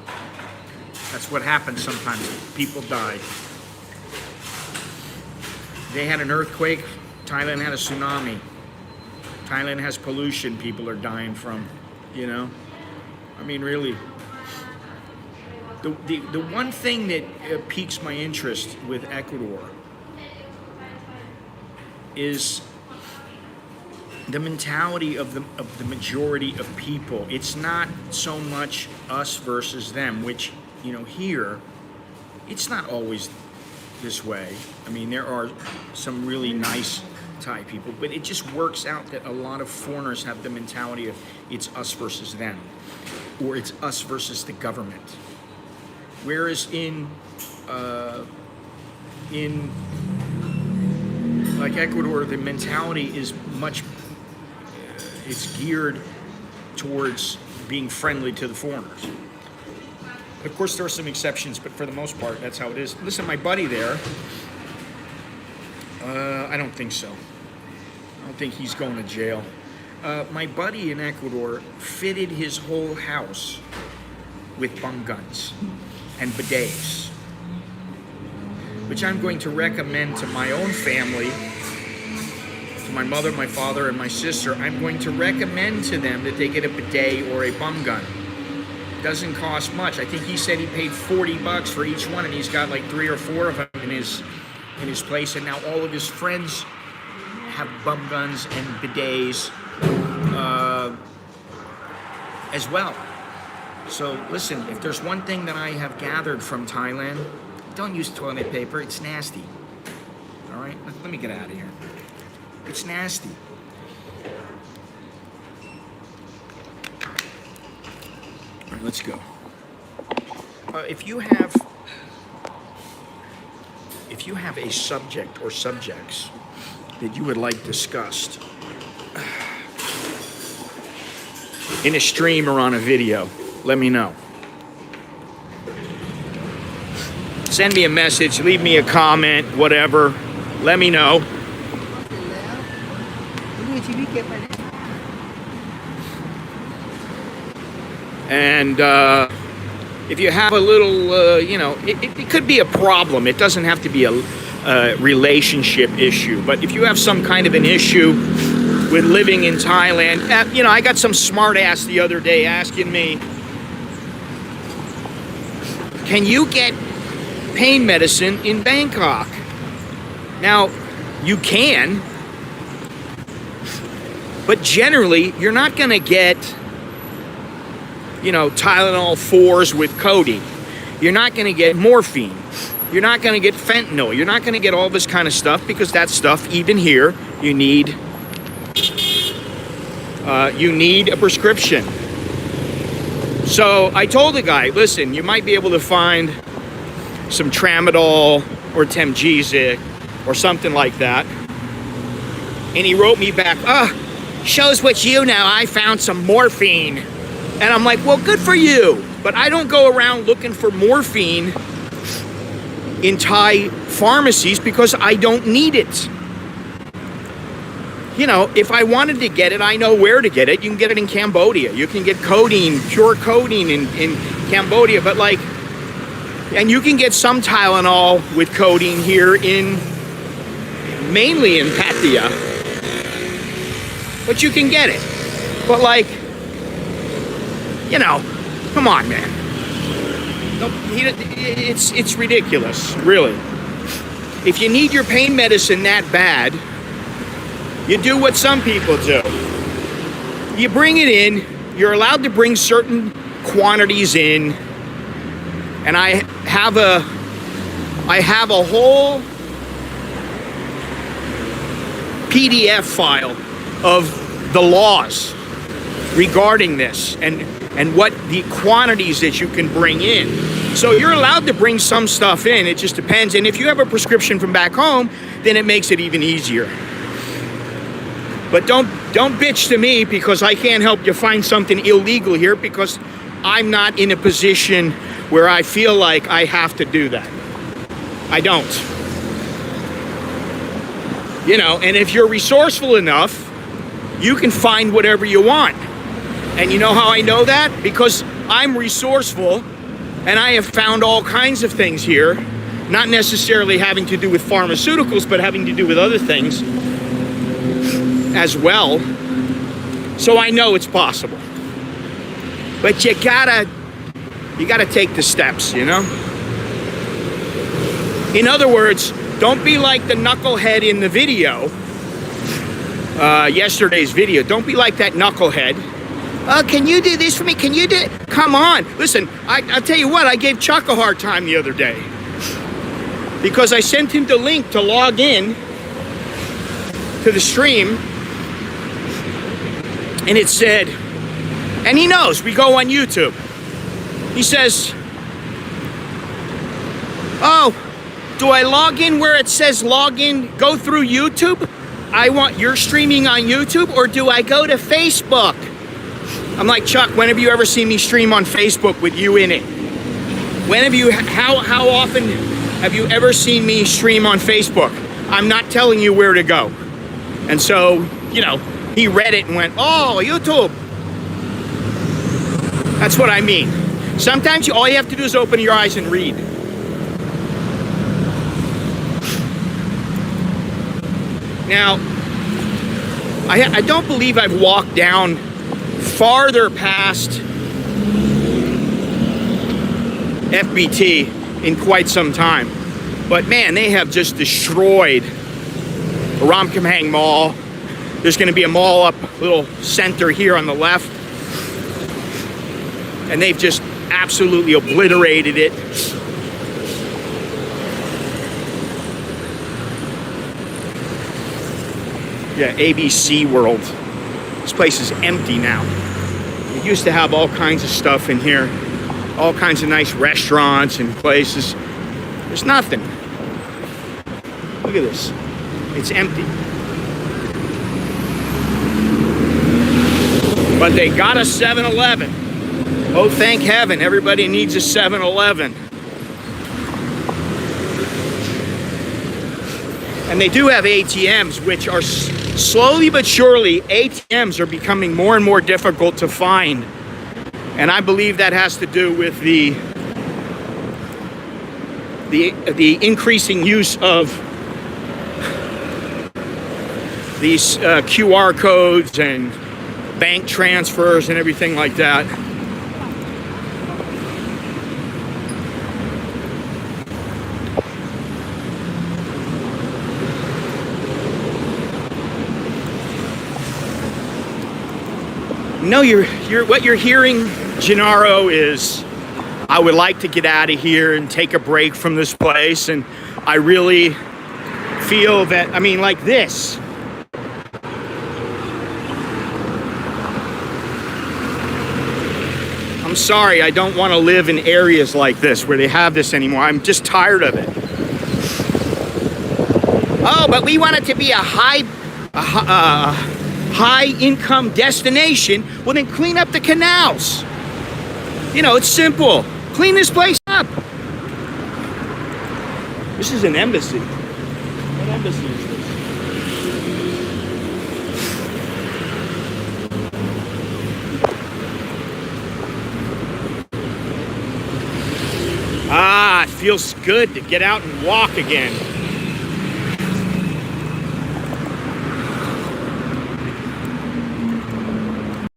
That's what happens sometimes. People die. They had an earthquake. Thailand had a tsunami. Thailand has pollution people are dying from, you know? I mean, really. The one thing that piques my interest with Ecuador is the mentality of the majority of people. It's not so much us versus them, which, you know, here, it's not always this way. I mean, there are some really nice Thai people, but it just works out that a lot of foreigners have the mentality of it's us versus them, or it's us versus the government. Whereas in like Ecuador, the mentality is it's geared towards being friendly to the foreigners. Of course, there are some exceptions, but for the most part, that's how it is. Listen, my buddy there, I don't think so. I don't think he's going to jail. My buddy in Ecuador fitted his whole house with bum guns and bidets, which I'm going to recommend to my own family, to my mother, my father, and my sister. I'm going to recommend to them that they get a bidet or a bum gun. It doesn't cost much. I think he said he paid $40 for each one, and he's got like 3 or 4 of them in his place, and now all of his friends have bum guns and bidets as well. So listen, if there's one thing that I have gathered from Thailand, don't use toilet paper. It's nasty. All right, let me get out of here. It's nasty. All right, let's go. If you have a subject or subjects that you would like discussed in a stream or on a video, let me know. Send me a message, leave me a comment, whatever. Let me know. And if you have a little, it could be a problem. It doesn't have to be a relationship issue. But if you have some kind of an issue with living in Thailand, I got some smart ass the other day asking me, can you get pain medicine in Bangkok? Now, you can, but generally, you're not going to get, Tylenol 4s with codeine. You're not going to get morphine. You're not going to get fentanyl. You're not going to get all this kind of stuff, because that stuff, even here, you need a prescription. So I told the guy, listen, you might be able to find some tramadol or Temgesic or something like that. And he wrote me back, shows what you know, I found some morphine. And I'm like, well, good for you. But I don't go around looking for morphine in Thai pharmacies because I don't need it. If I wanted to get it, I know where to get it. You can get it in Cambodia. You can get codeine, pure codeine in Cambodia. But and you can get some Tylenol with codeine here mainly in Pattaya. But you can get it. But come on, man. It's ridiculous, really. If you need your pain medicine that bad, you do what some people do. You bring it in. You're allowed to bring certain quantities in. And I have a whole PDF file of the laws regarding this and what the quantities that you can bring in. So you're allowed to bring some stuff in. It just depends. And if you have a prescription from back home, then it makes it even easier. But don't bitch to me because I can't help you find something illegal here, because I'm not in a position where I feel like I have to do that. I don't. You know, and if you're resourceful enough, you can find whatever you want. And you know how I know that? Because I'm resourceful and I have found all kinds of things here, not necessarily having to do with pharmaceuticals, but having to do with other things as well. So I know it's possible. But you gotta take the steps, you know? In other words, don't be like the knucklehead in the video, yesterday's video. Don't be like that knucklehead. Can you do this for me? Can you do it? Come on. Listen, I'll tell you what, I gave Chuck a hard time the other day because I sent him the link to log in to the stream, and it said, and he knows we go on YouTube. He says, oh, do I log in where it says log in, go through YouTube? You're streaming on YouTube, or do I go to Facebook? I'm like, Chuck, when have you ever seen me stream on Facebook with you in it? How often have you ever seen me stream on Facebook? I'm not telling you where to go. And so, you know, he read it and went, oh, YouTube. That's what I mean. Sometimes all you have to do is open your eyes and read. Now, I don't believe I've walked down farther past FBT in quite some time. But man, they have just destroyed the Ramkhamhaeng Mall. There's going to be a mall up little center here on the left. And they've just absolutely obliterated it. Yeah, ABC World. This place is empty now. It used to have all kinds of stuff in here. All kinds of nice restaurants and places. There's nothing. Look at this. It's empty. But they got a 7-Eleven. Oh, thank heaven. Everybody needs a 7-Eleven. And they do have ATMs, which are slowly but surely, ATMs are becoming more and more difficult to find. And I believe that has to do with the increasing use of these QR codes and bank transfers and everything like that. No, what you're hearing, Gennaro, is I would like to get out of here and take a break from this place, and I really feel that, I mean, like this. I'm sorry, I don't want to live in areas like this where they have this anymore. I'm just tired of it. Oh, but we want it to be a high-income destination. Well, then clean up the canals. You know, it's simple. Clean this place up. This is an embassy. What embassy is this? Ah, it feels good to get out and walk again.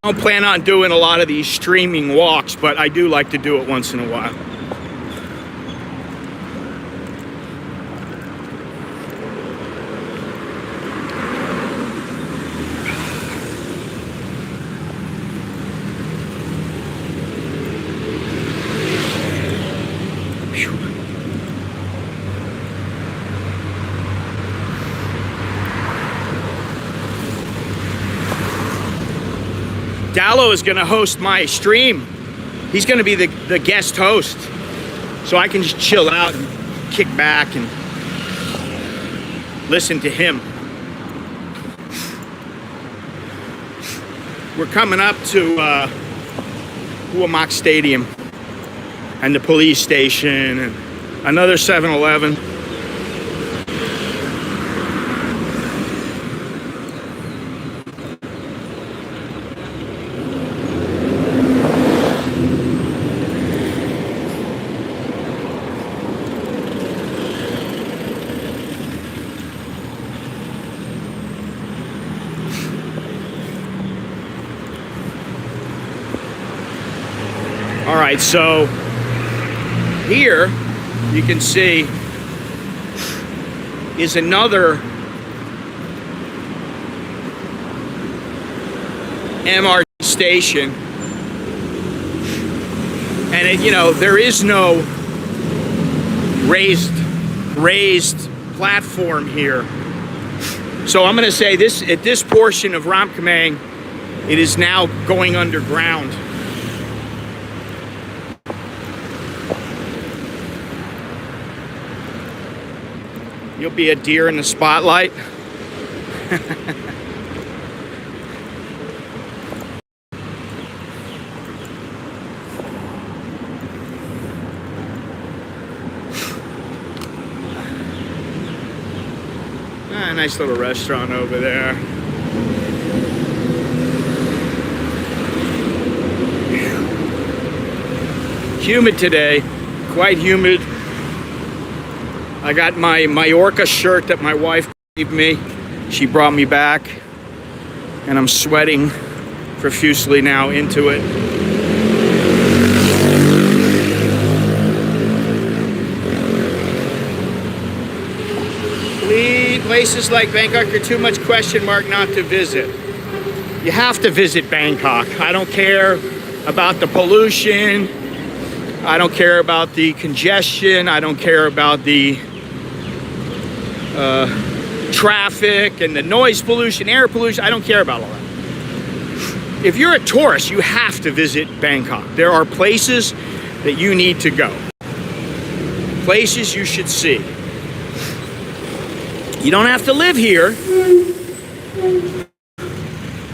I don't plan on doing a lot of these streaming walks, but I do like to do it once in a while. Dallo is going to host my stream. He's going to be the guest host. So I can just chill out and kick back and listen to him. We're coming up to Huamak Stadium. and the police station and another 7-Eleven. All right, so here you can see is another MRT station, and it, you know, there is no raised platform here. So I'm going to say this, at this portion of Ramkhamhaeng, it is now going underground. You'll be a deer in the spotlight. Nice little restaurant over there. Humid today, quite humid. I got my Mallorca shirt that my wife gave me. She brought me back, and I'm sweating profusely now into it. Places like Bangkok are too much question mark not to visit. You have to visit Bangkok. I don't care about the pollution. I don't care about the congestion. I don't care about the traffic and the noise pollution, air pollution. I don't care about all that. If you're a tourist, you have to visit Bangkok. There are places that you need to go. Places you should see. You don't have to live here.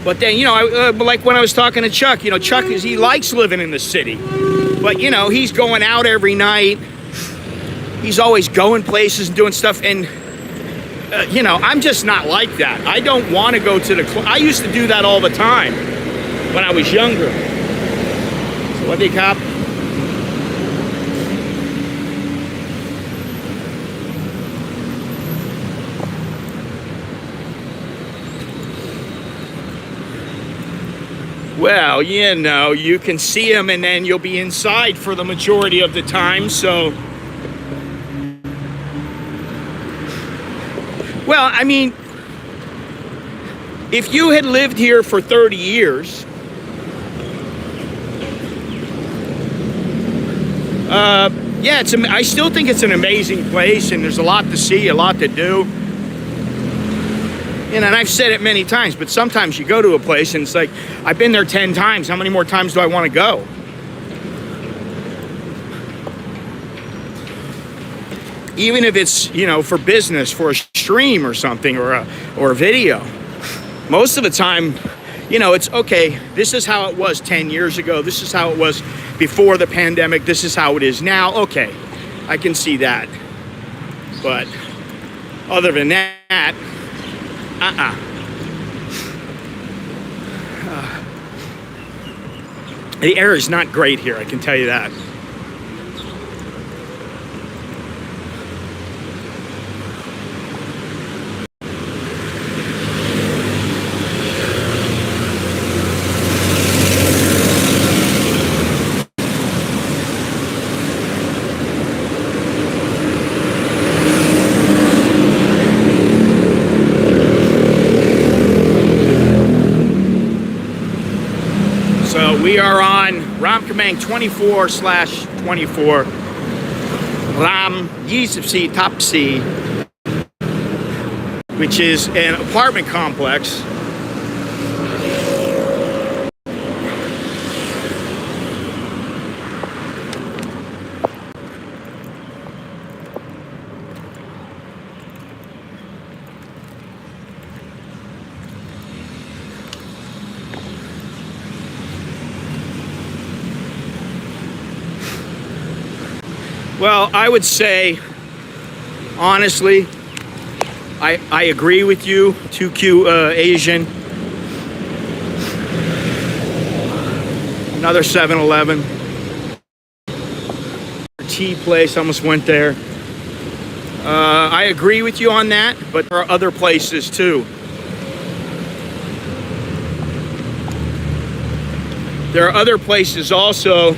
But then, you know, like when I was talking to Chuck, you know, Chuck he likes living in the city. But, you know, he's going out every night. He's always going places and doing stuff. And, you know, I'm just not like that. I don't want to go to the club. I used to do that all the time when I was younger. So what do you cop? Well, you know, you can see them and then you'll be inside for the majority of the time, so. Well, I mean, if you had lived here for 30 years, yeah, I still think it's an amazing place, and there's a lot to see, a lot to do. You know, and I've said it many times, but sometimes you go to a place and it's like, I've been there 10 times. How many more times do I want to go? Even if it's, you know, for business, for a stream or something, or a video. Most of the time, you know, it's okay, this is how it was 10 years ago. This is how it was before the pandemic. This is how it is now. Okay, I can see that. But other than that, the air is not great here, I can tell you that. We are on Ramkhamhaeng 24/24 Ram 24 Tapsi, which is an apartment complex. Well, I would say, honestly, I agree with you, 2Q Asian. Another 7-Eleven. Tea place, almost went there. I agree with you on that, but there are other places too. There are other places also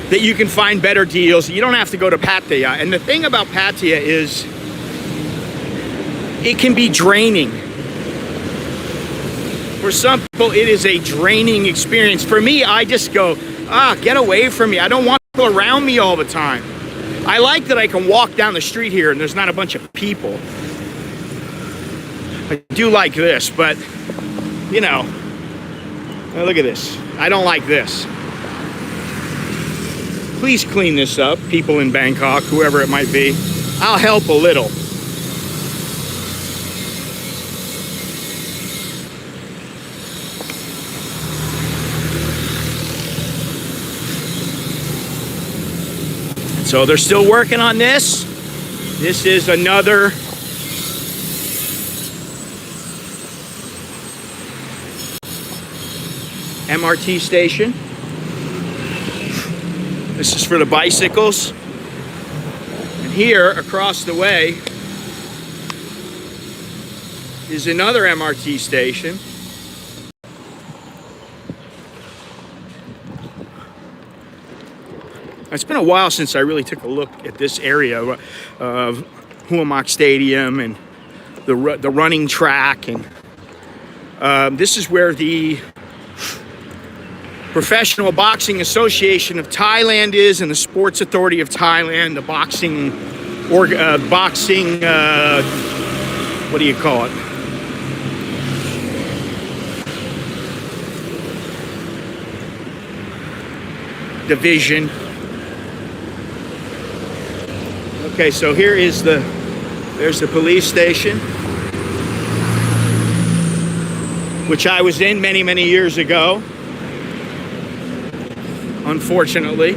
that you can find better deals. You don't have to go to Pattaya. And the thing about Pattaya is it can be draining. For some people, it is a draining experience. For me, I just go, get away from me. I don't want people around me all the time. I like that I can walk down the street here and there's not a bunch of people. I do like this, but, you know, look at this. I don't like this. Please clean this up, people in Bangkok, whoever it might be. I'll help a little. So they're still working on this. This is another MRT station. This is for the bicycles. And here, across the way, is another MRT station. It's been a while since I really took a look at this area of Huamak Stadium and the running track. And this is where the Professional Boxing Association of Thailand is, and the Sports Authority of Thailand, the boxing, what do you call it? Division. Okay, so here is there's the police station, which I was in many, many years ago. Unfortunately.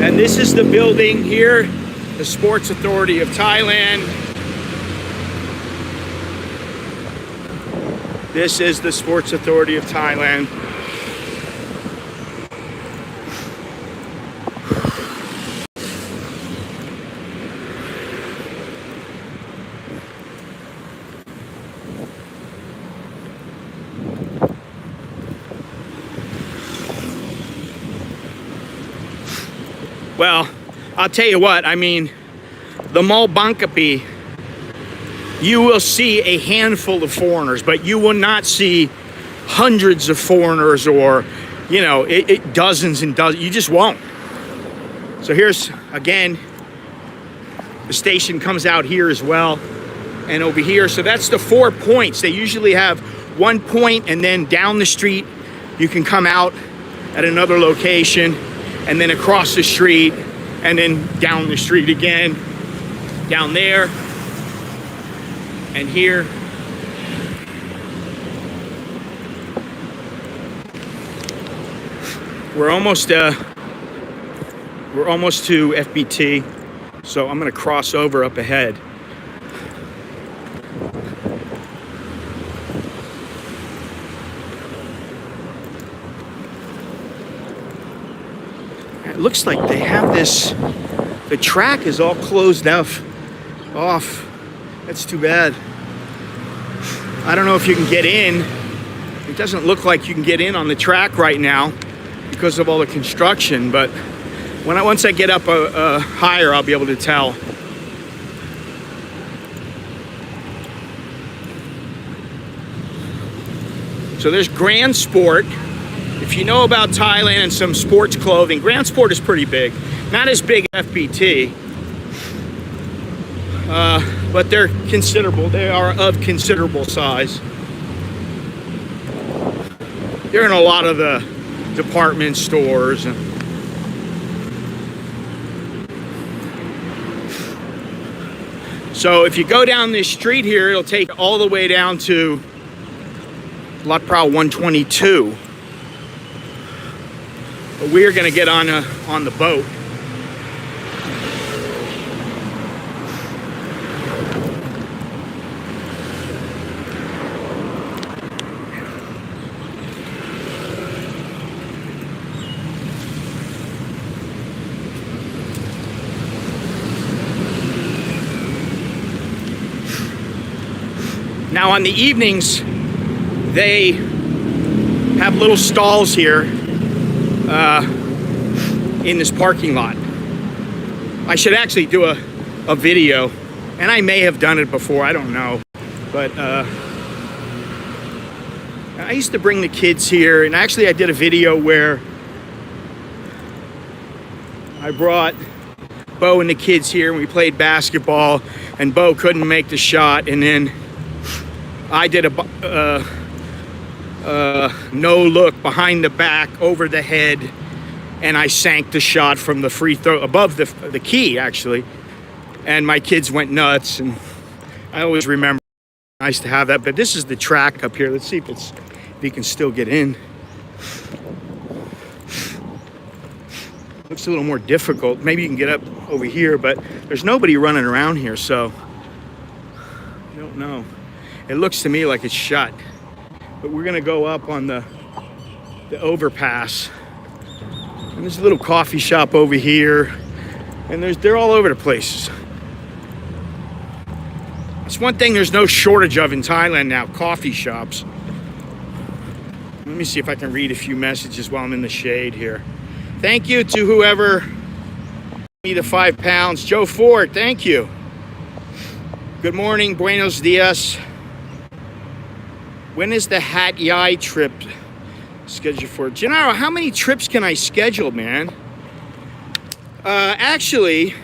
And this is the building here, the Sports Authority of Thailand. This is the Sports Authority of Thailand. Well, I'll tell you what, I mean, the Mall Bangkapi, you will see a handful of foreigners, but you will not see hundreds of foreigners or, you know, dozens and dozens. You just won't. So here's, again, the station comes out here as well and over here. So that's the 4 points. They usually have 1 point, and then down the street, you can come out at another location, and then across the street, and then down the street again, down there, and here. We're almost to FBT, so I'm gonna cross over up ahead. It looks like they have this, the track is all closed off. That's too bad. I don't know if you can get in. It doesn't look like you can get in on the track right now because of all the construction, but once I get up higher, I'll be able to tell. So there's Grand Sport. If you know about Thailand and some sports clothing, Grand Sport is pretty big. Not as big as FBT, but they're considerable. They are of considerable size. They're in a lot of the department stores. So if you go down this street here, it'll take all the way down to Lot Pro 122. But we're gonna get on the boat. Now on the evenings, they have little stalls here in this parking lot. I should actually do a video, and I may have done it before, I don't know. But I used to bring the kids here, and actually I did a video where I brought Bo and the kids here, and we played basketball, and Bo couldn't make the shot, and then I did a no look behind the back, over the head, and I sank the shot from the free throw, above the key actually, and my kids went nuts. And I always remember, nice to have that. But this is the track up here. Let's see if you can still get in. Looks a little more difficult. Maybe you can get up over here, but there's nobody running around here, so I don't know. It looks to me like it's shut, but we're gonna go up on the overpass. And there's a little coffee shop over here, and they're all over the place. It's one thing there's no shortage of in Thailand now, coffee shops. Let me see if I can read a few messages while I'm in the shade here. Thank you to whoever gave me the 5 pounds. Joe Ford, thank you. Good morning, buenos dias. When is the Hat Yai trip scheduled for? Gennaro, how many trips can I schedule, man? Actually,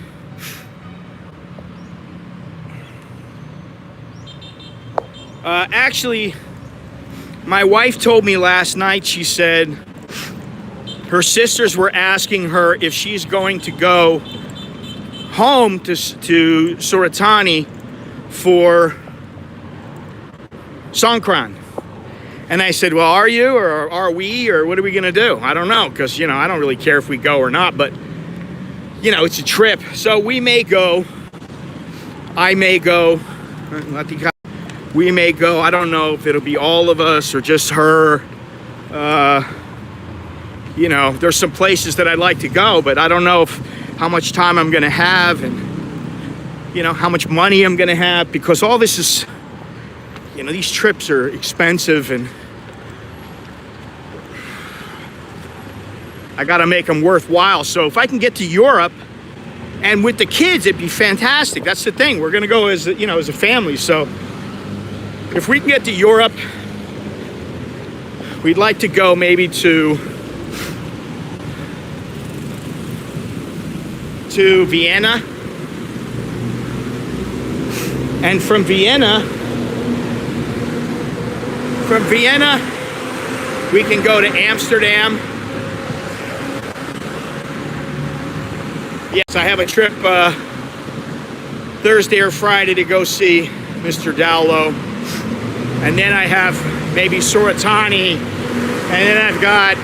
my wife told me last night, she said her sisters were asking her if she's going to go home to Suratani for Songkran. And I said, well, are you, or are we, or what are we gonna do? I don't know, because, you know, I don't really care if we go or not, but, you know, it's a trip. So we may go, I may go, we may go. I don't know if it'll be all of us or just her. You know, there's some places that I'd like to go, but I don't know how much time I'm gonna have, and, you know, how much money I'm gonna have, because all this is, you know, these trips are expensive, and I got to make them worthwhile. So if I can get to Europe and with the kids, it'd be fantastic. That's the thing. We're going to go as, you know, as a family. So if we can get to Europe, we'd like to go maybe to Vienna. And from Vienna, we can go to Amsterdam. Yes, I have a trip Thursday or Friday to go see Mr. Dowlow. And then I have maybe Suratani. And then I've got,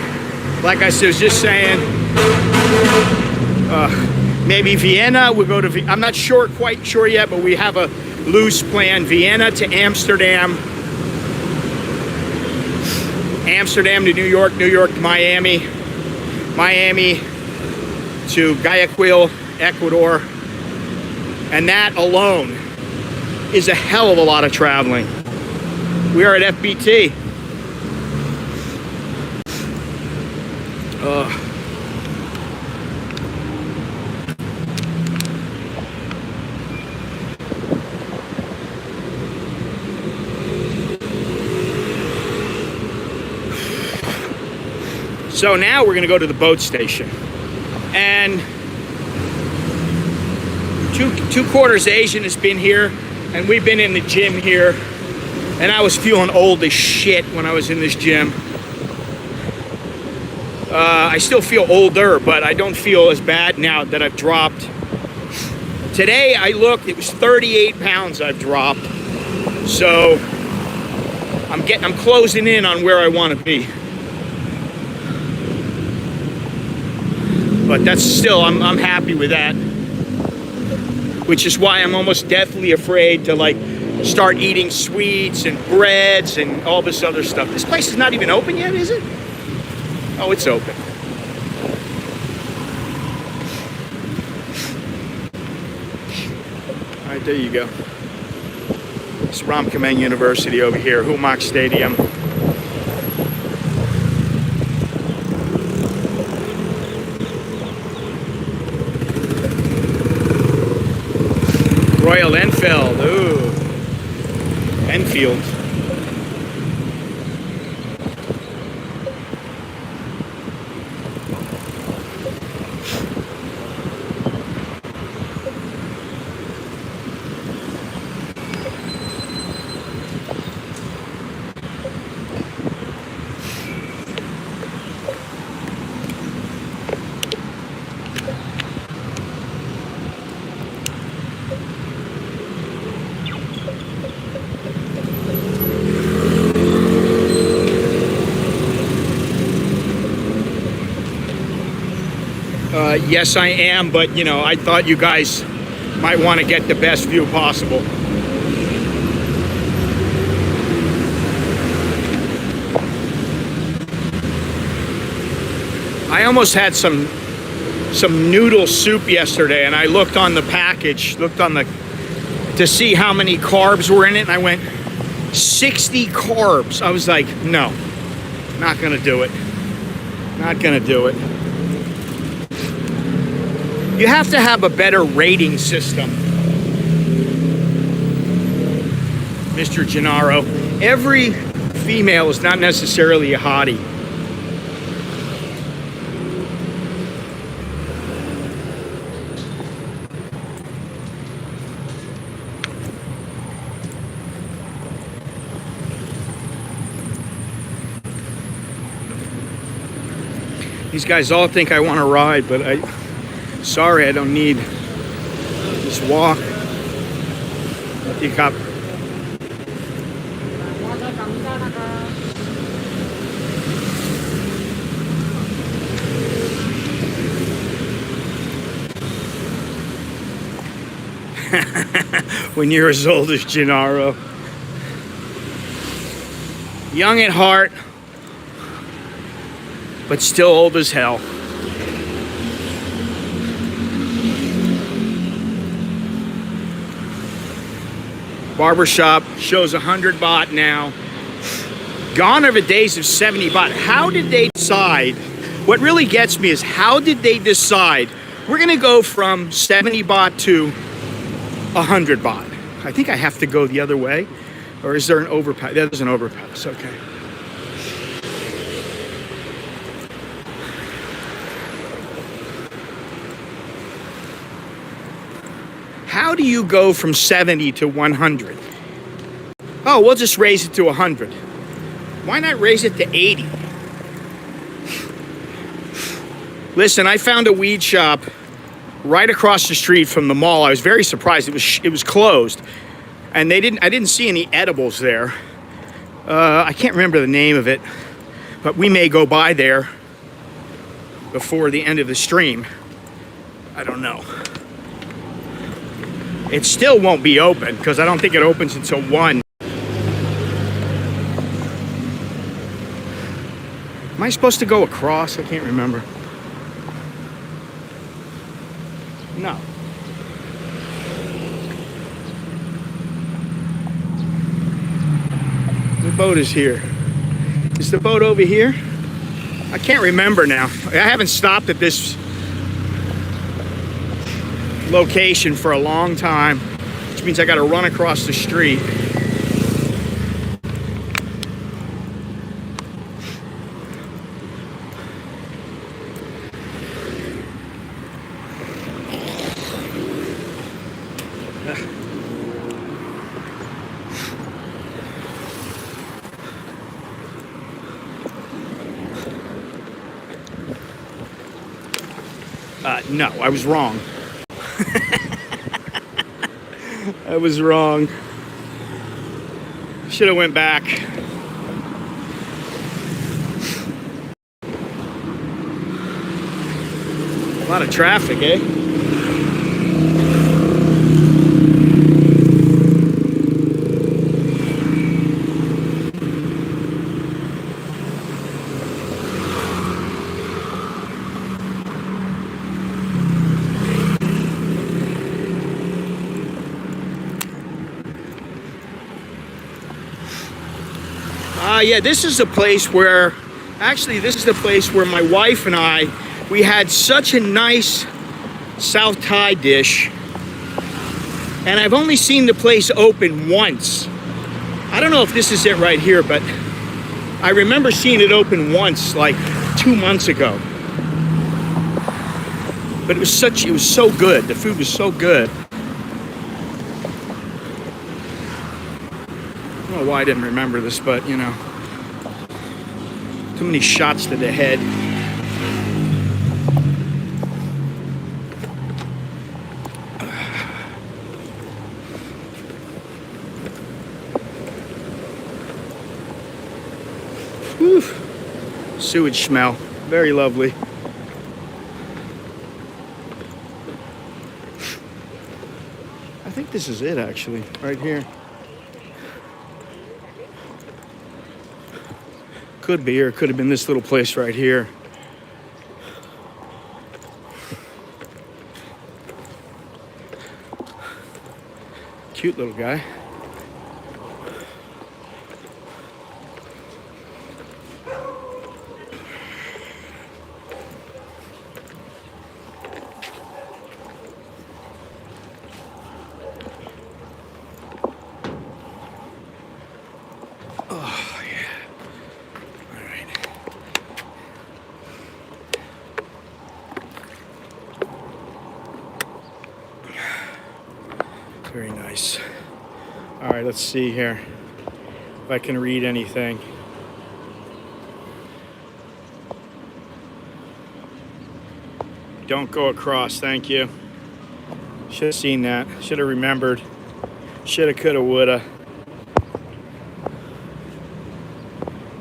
like I was just saying, maybe Vienna. We'll go to, I'm not quite sure yet, but we have a loose plan. Vienna to Amsterdam. Amsterdam to New York, New York to Miami, Miami to Guayaquil, Ecuador. And that alone is a hell of a lot of traveling. We are at FBT. So now we're going to go to the boat station. And two quarters Asian has been here, and we've been in the gym here. And I was feeling old as shit when I was in this gym. I still feel older, but I don't feel as bad now that I've dropped. Today I looked, it was 38 pounds I've dropped. So I'm closing in on where I want to be. But that's still, I'm happy with that. Which is why I'm almost deathly afraid to like start eating sweets and breads and all this other stuff. This place is not even open yet, is it? Oh, it's open. All right, there you go. It's Ramkhamhaeng University over here, Humak Stadium. Royal Enfield, ooh, Enfield. Yes, I am, but you know, I thought you guys might want to get the best view possible. I almost had some noodle soup yesterday, and I looked on the package, to see how many carbs were in it, and I went 60 carbs. I was like, no, not gonna do it. Not gonna do it. You have to have a better rating system, Mr. Gennaro. Every female is not necessarily a hottie. These guys all think I want to ride, but sorry, I don't need. Just walk. Tikap. When you're as old as Gennaro. Young at heart, but still old as hell. Barbershop shows 100 baht now. Gone are the days of 70 baht. How did they decide? What really gets me is how did they decide we're gonna go from 70 baht to 100 baht? I think I have to go the other way. Or is there an overpass? There's an overpass, okay. How do you go from 70 to 100? Oh, we'll just raise it to 100. Why not raise it to 80? Listen, I found a weed shop right across the street from the mall. I was very surprised. It was closed, and I didn't see any edibles there. I can't remember the name of it, but we may go by there before the end of the stream. I don't know. It still won't be open because I don't think it opens until 1. Am I supposed to go across? I can't remember. No. The boat is here. Is the boat over here? I can't remember now. I haven't stopped at this location for a long time, which means I got to run across the street. No, I was wrong. I was wrong. Should have went back. A lot of traffic, eh? Yeah, this is the place where, actually, this is the place where my wife and I, we had such a nice South Thai dish. And I've only seen the place open once. I don't know if this is it right here, but I remember seeing it open once, like 2 months ago. But it was so good. The food was so good. I don't know why I didn't remember this, but you know, too many shots to the head. Whew. Sewage smell, very lovely. I think this is it actually, right here. Could be, or it could have been this little place right here. Cute little guy. Very nice. All right, let's see here if I can read anything. Don't go across, thank you. Should have seen that, should have remembered. Shoulda, coulda, woulda.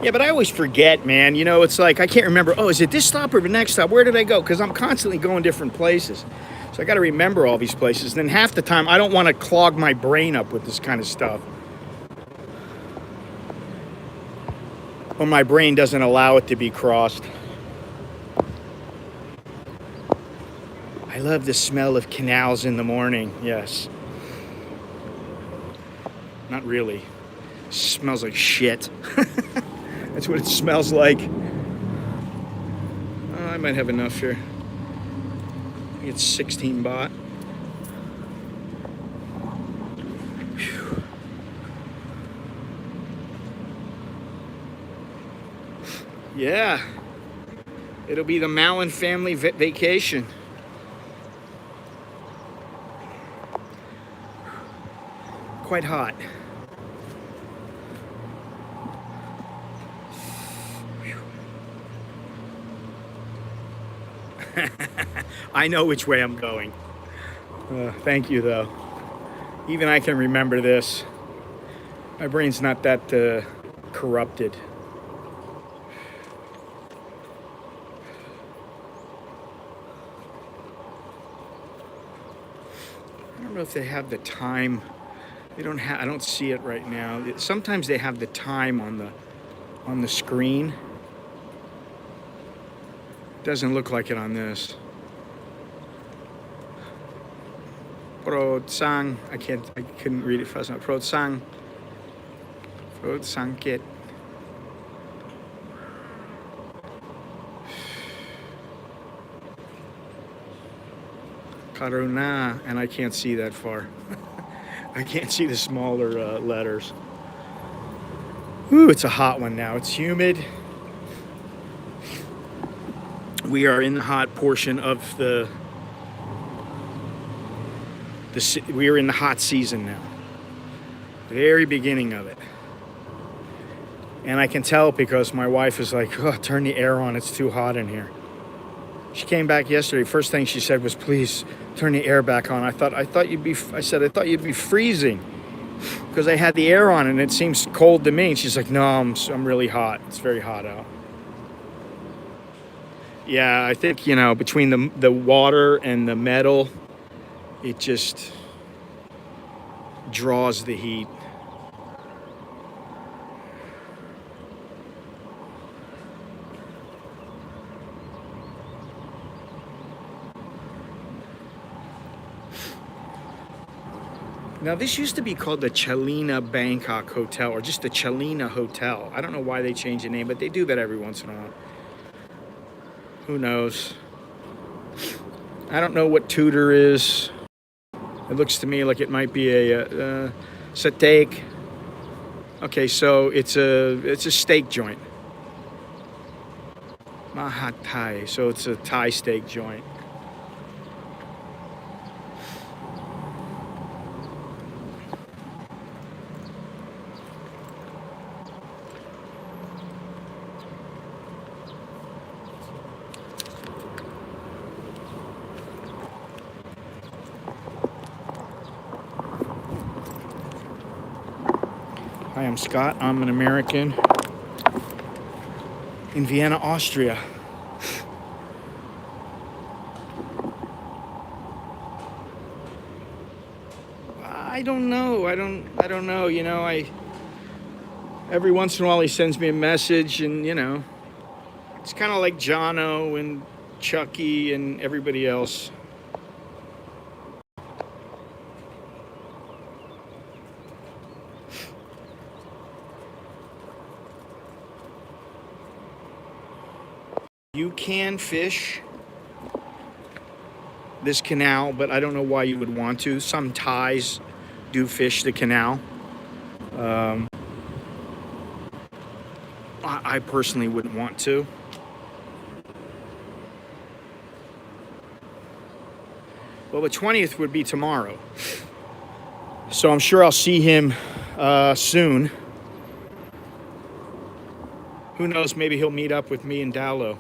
Yeah, but I always forget, man. You know, it's like I can't remember, oh, is it this stop or the next stop? Where did I go? Because I'm constantly going different places. So I got to remember all these places. And then half the time, I don't want to clog my brain up with this kind of stuff. Or my brain doesn't allow it to be crossed. I love the smell of canals in the morning, yes. Not really. It smells like shit. That's what it smells like. Oh, I might have enough here. It's 16 baht. Whew. Yeah, it'll be the Malin family vacation. Quite hot. I know which way I'm going. Thank you, though. Even I can remember this. My brain's not that corrupted. I don't know if they have the time. They don't have. I don't see it right now. Sometimes they have the time on the screen. Doesn't look like it on this. Sang. I couldn't read it fast enough. Sang. Sangkit. Karuna, and I can't see that far. I can't see the smaller letters. Ooh, it's a hot one now. It's humid. We are in the hot portion of we are in the hot season now. Very beginning of it. And I can tell because my wife is like, oh, turn the air on, it's too hot in here. She came back yesterday, first thing she said was, please turn the air back on. I thought you'd be freezing because I had the air on and it seems cold to me. And she's like, no, I'm really hot. It's very hot out. Yeah, I think, you know, between the water and the metal, it just draws the heat. Now, this used to be called the Chalina Bangkok Hotel, or just the Chalina Hotel. I don't know why they changed the name, but they do that every once in a while. Who knows? I don't know what Tudor is. It looks to me like it might be a steak. Okay, so it's a steak joint. Mahat Thai, so it's a Thai steak joint. Hi, I'm Scott. I'm an American in Vienna, Austria. I don't know. I don't know. You know, every once in a while he sends me a message, and you know, it's kind of like Jono and Chucky and everybody else. You can fish this canal, but I don't know why you would want to. Some Thais do fish the canal. I personally wouldn't want to. Well, the 20th would be tomorrow. So I'm sure I'll see him soon. Who knows, maybe he'll meet up with me and Dowlow.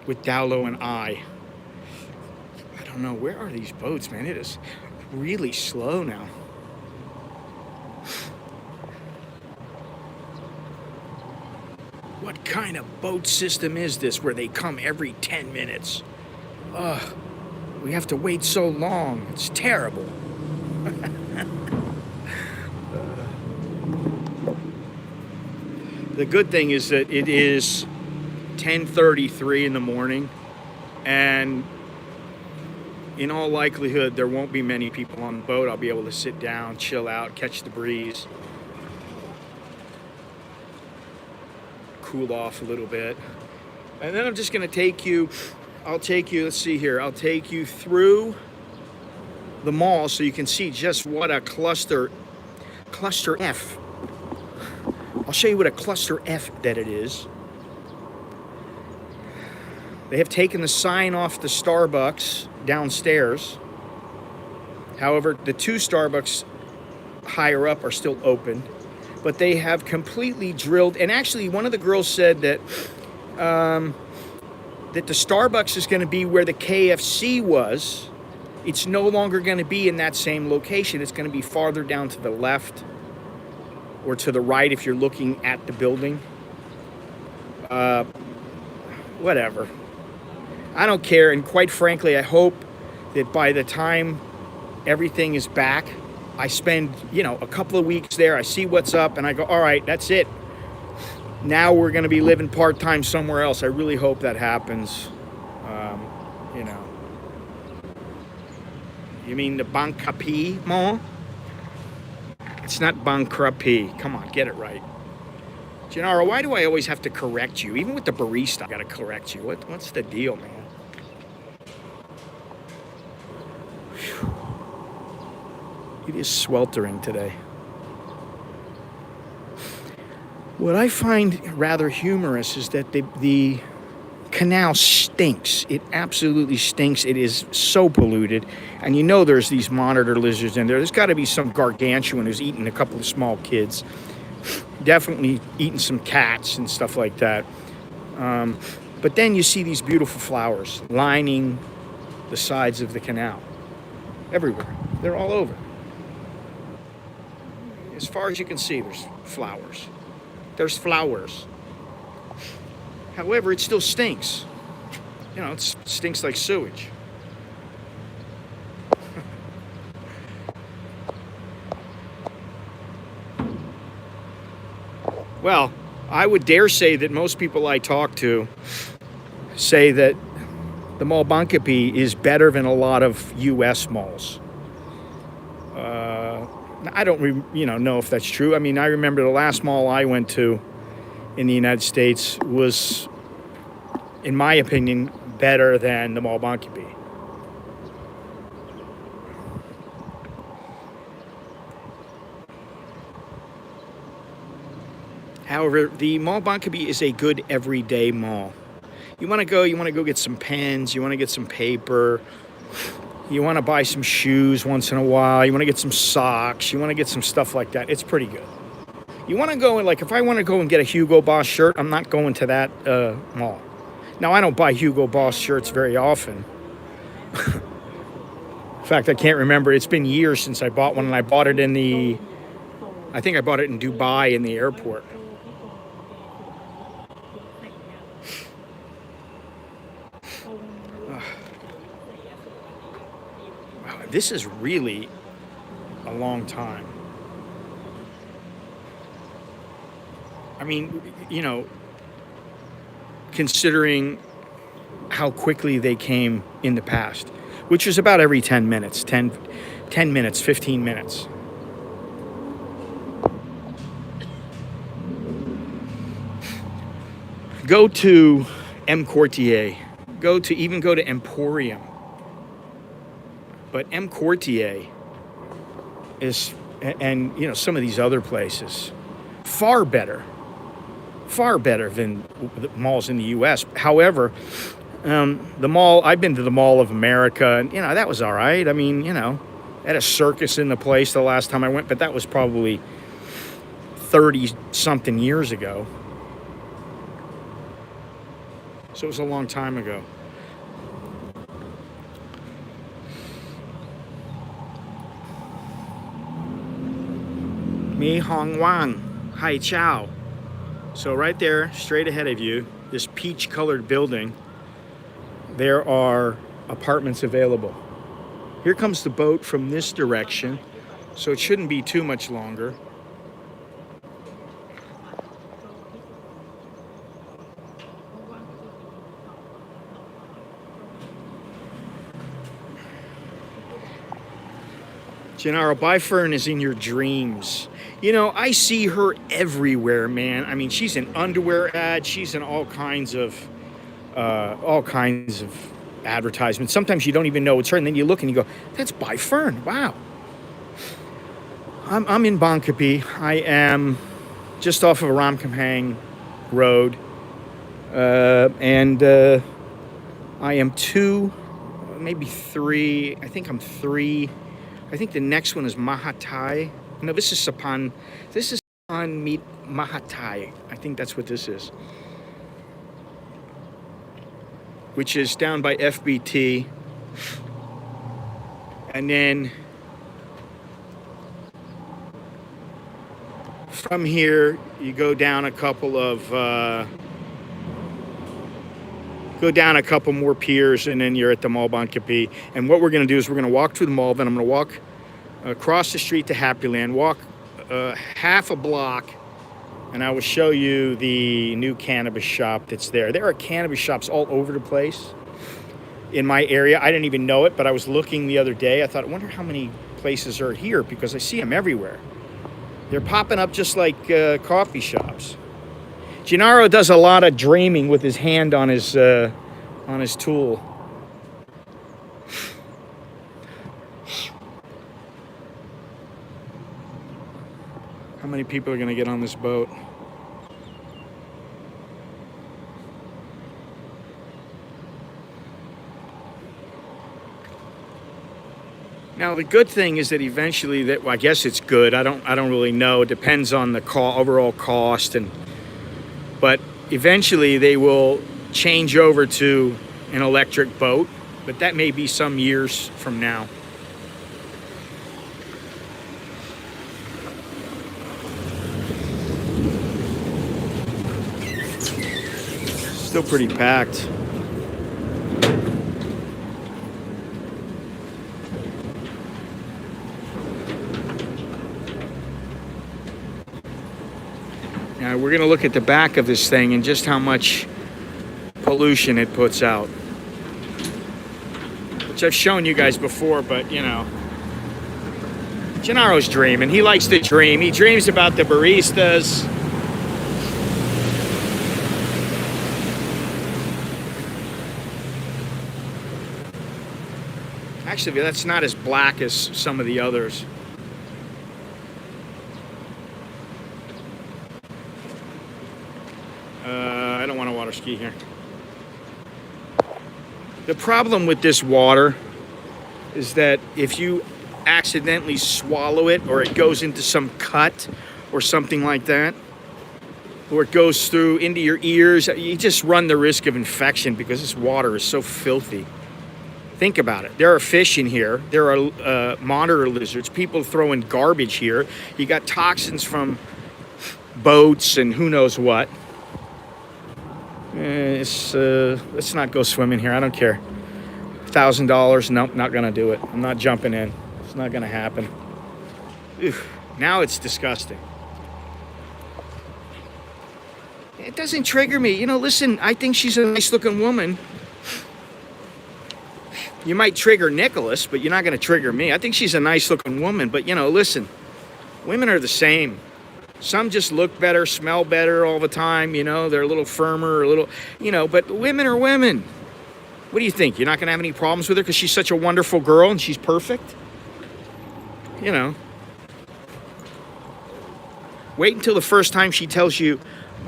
With Dowlow and I don't know. Where are these boats, man? It is really slow now. What kind of boat system is this where they come every 10 minutes? Ugh, we have to wait so long. It's terrible. The good thing is that it is 10:33 in the morning, and in all likelihood there won't be many people on the boat. I'll be able to sit down, chill out, catch the breeze, cool off a little bit, and then I'm just going to take you, let's see here, I'll take you through the mall so you can see just what a cluster F. I'll show you what a cluster F that it is. They have taken the sign off the Starbucks downstairs. However, the two Starbucks higher up are still open, but they have completely drilled. And actually, one of the girls said that that the Starbucks is going to be where the KFC was. It's no longer going to be in that same location. It's going to be farther down to the left or to the right if you're looking at the building. Whatever. I don't care, and quite frankly, I hope that by the time everything is back, I spend, you know, a couple of weeks there, I see what's up, and I go, all right, that's it. Now we're going to be living part-time somewhere else. I really hope that happens. You know. You mean the Bangkapi Mall? It's not Bangkapi. Come on, get it right. Gennaro, why do I always have to correct you? Even with the barista, I got to correct you. What's the deal, man? Whew. It is sweltering today. What I find rather humorous is that the canal stinks. It absolutely stinks. It is so polluted. And you know there's these monitor lizards in there. There's got to be some gargantuan who's eating a couple of small kids. Definitely eating some cats and stuff like that. But then you see these beautiful flowers lining the sides of the canal. Everywhere. They're all over. As far as you can see, there's flowers. There's flowers. However, it still stinks. You know, it stinks like sewage. Well, I would dare say that most people I talk to say that the Mall Bangkapi is better than a lot of U.S. malls. I don't, know if that's true. I mean, I remember the last mall I went to in the United States was, in my opinion, better than the Mall Bangkapi. However, the Mall Bangkapi is a good everyday mall. You want to go get some pens, you want to get some paper, you want to buy some shoes once in a while, you want to get some socks, you want to get some stuff like that. It's pretty good. You want to go, like if I want to go and get a Hugo Boss shirt, I'm not going to that mall. Now, I don't buy Hugo Boss shirts very often. In fact, I can't remember. It's been years since I bought one, and I bought it I think I bought it in Dubai in the airport. Wow, this is really a long time. I mean, considering how quickly they came in the past, which was about every 10 minutes, 10 minutes, 15 minutes. Go to M Quartier, go to Emporium. But M Quartier is, and some of these other places, far better than the malls in the U.S. However, the mall, I've been to the Mall of America, and that was all right. I mean, had a circus in the place the last time I went, but that was probably 30 something years ago. So it was a long time ago. Mi Hong Wang, Hai Chow. So right there, straight ahead of you, this peach-colored building, there are apartments available. Here comes the boat from this direction, so it shouldn't be too much longer. Gennaro, Byfern is in your dreams. I see her everywhere, man. I mean, she's in underwear ads. She's in all kinds of advertisements. Sometimes you don't even know it's her, and then you look and you go, "That's Byfern. Wow." I'm in Bangkapi. I am just off of Ramkhamhaeng Road, and I am 2, maybe 3. I think I'm 3. I think the next one is Mahathai. No, this is Sapan. This is Sapan Meet Mahathai. I think that's what this is. Which is down by FBT. And then from here, you go down a couple more piers, and then you're at the Mall Bangkapi. And what we're going to do is we're going to walk through the mall, then I'm going to walk across the street to Happy Land, walk half a block, and I will show you the new cannabis shop that's there. There are cannabis shops all over the place in my area. I didn't even know it, but I was looking the other day. I thought, I wonder how many places are here, because I see them everywhere. They're popping up just like coffee shops. Gennaro does a lot of dreaming with his hand on his tool. How many people are going to get on this boat? Now the good thing is that eventually, I guess it's good. I don't really know. It depends on the overall cost, but eventually they will change over to an electric boat, but that may be some years from now. Still pretty packed. Now we're going to look at the back of this thing and just how much pollution it puts out. Which I've shown you guys before, but you know, Gennaro's dreaming. He likes to dream. He dreams about the baristas. Actually, that's not as black as some of the others. I don't want to water ski here. The problem with this water is that if you accidentally swallow it, or it goes into some cut or something like that, or it goes through into your ears, you just run the risk of infection because this water is so filthy. Think about it. There are fish in here. There are monitor lizards. People throwing garbage here. You got toxins from boats and who knows what. Let's not go swimming here. I don't care. $1,000. Nope, not gonna do it. I'm not jumping in. It's not gonna happen. Oof. Now it's disgusting. It doesn't trigger me. You know, listen, I think she's a nice-looking woman. You might trigger Nicholas, but you're not gonna trigger me. I think she's a nice-looking woman, but you know, listen, women are the same. Some just look better, smell better all the time, you know, they're a little firmer, a little, you know, but women are women. What do you think? You're not going to have any problems with her because she's such a wonderful girl and she's perfect? You know. Wait until the first time she tells you,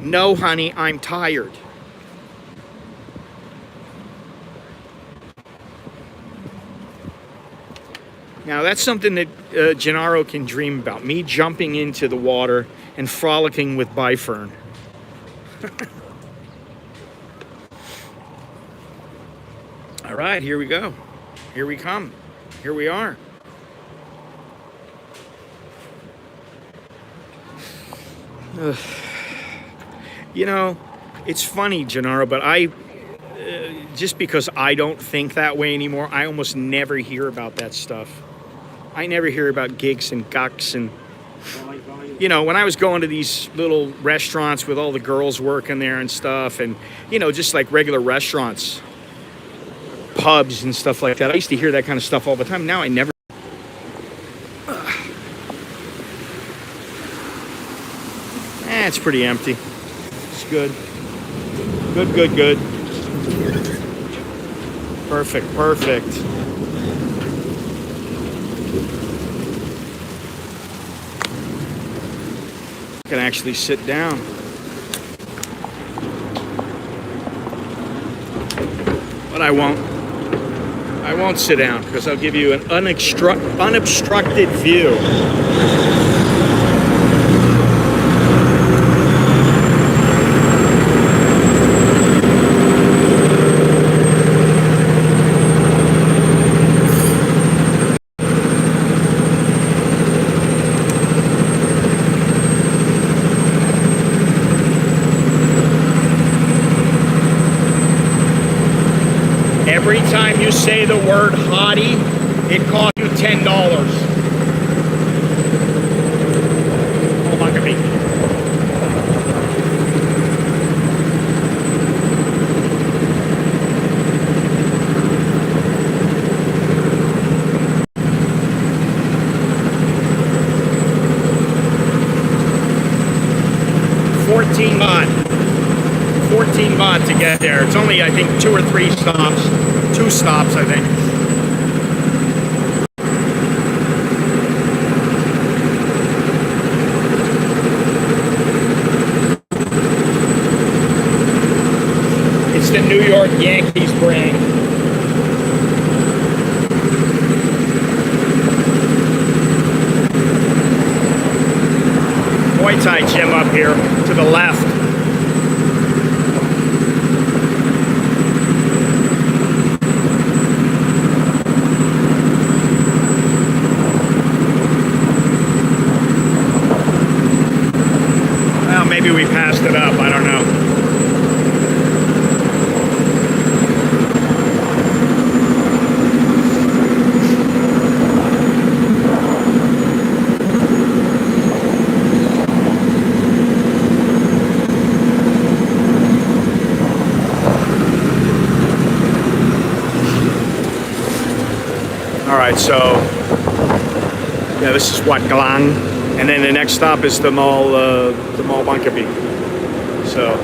no, honey, I'm tired. Now, that's something that Gennaro can dream about. Me jumping into the water and frolicking with Bifern. All right, here we go. Here we come. Here we are. You know, it's funny, Gennaro, but just because I don't think that way anymore, I almost never hear about that stuff. I never hear about gigs and gucks and, you know, when I was going to these little restaurants with all the girls working there and stuff, and, you know, just like regular restaurants, pubs and stuff like that, I used to hear that kind of stuff all the time. Now I never. It's pretty empty. It's good. Good, good, good. Perfect, perfect. Can actually sit down. But I won't. I won't sit down because I'll give you an unobstructed view. Every time you say the word hottie, it costs you $10. Mall Bangkapi. $14 to get there. It's only, I think, 2 or 3 stops. 2 stops, I think. It's the New York Yankees brand. Muay Thai gym up here to the left. Maybe we passed it up, I don't know. All right, so yeah, this is Wat Galang, and then the next stop is the Mall Bangkapi. So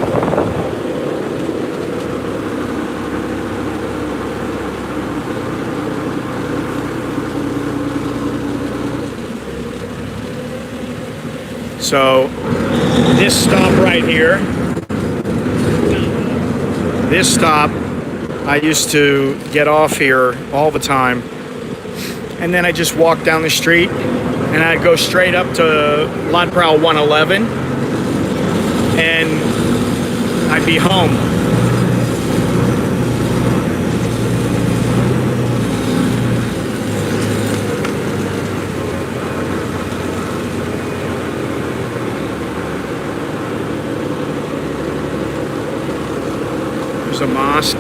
this stop right here, this stop, I used to get off here all the time, and then I just walk down the street and I'd go straight up to Lat Pral 111 and I'd be home. There's a mosque.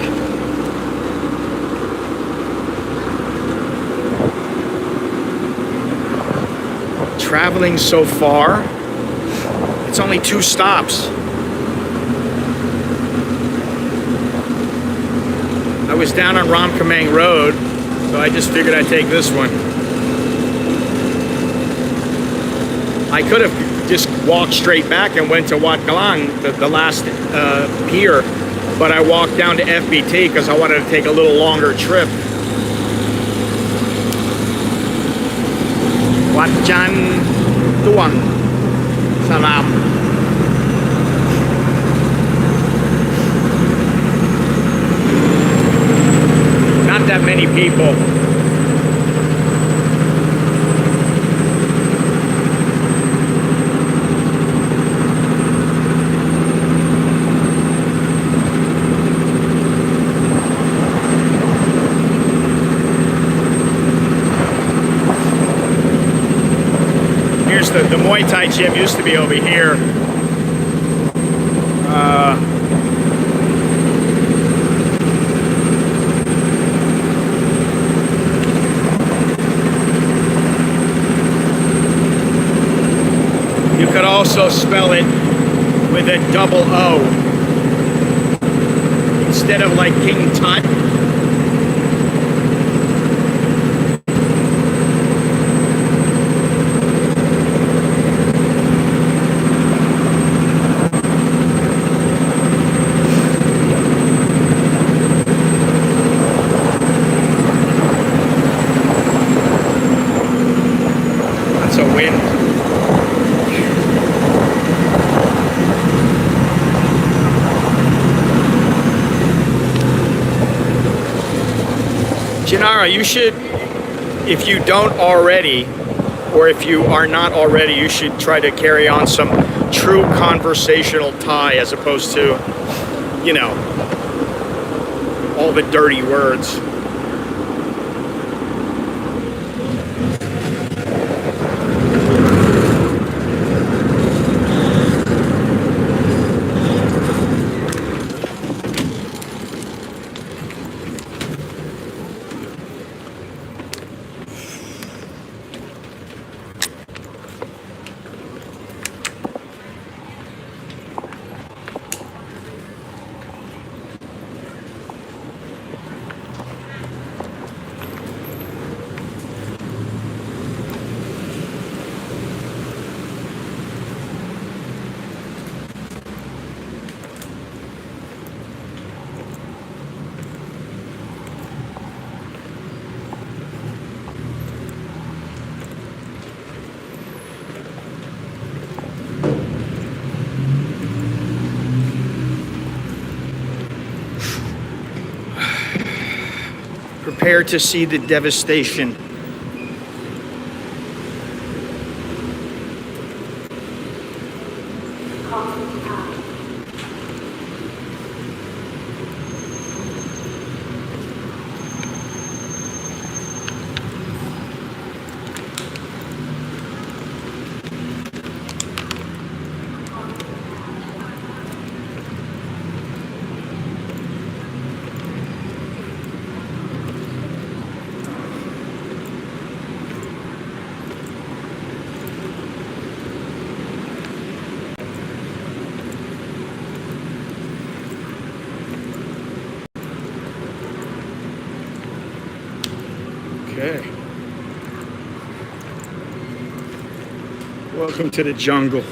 Traveling so far, it's only 2 stops. I was down on Ramkhamhaeng Road, so I just figured I'd take this one. I could have just walked straight back and went to Wat Galang, the last pier, but I walked down to FBT because I wanted to take a little longer trip. Wat Chan Tuang Salam. Not that many people. The Muay Thai gym used to be over here. You could also spell it with a double O instead of like King Tut. Janara, you should, if you don't already, or if you are not already, you should try to carry on some true conversational Thai as opposed to, you know, all the dirty words. Prepare to see the devastation. Okay. Welcome to the jungle.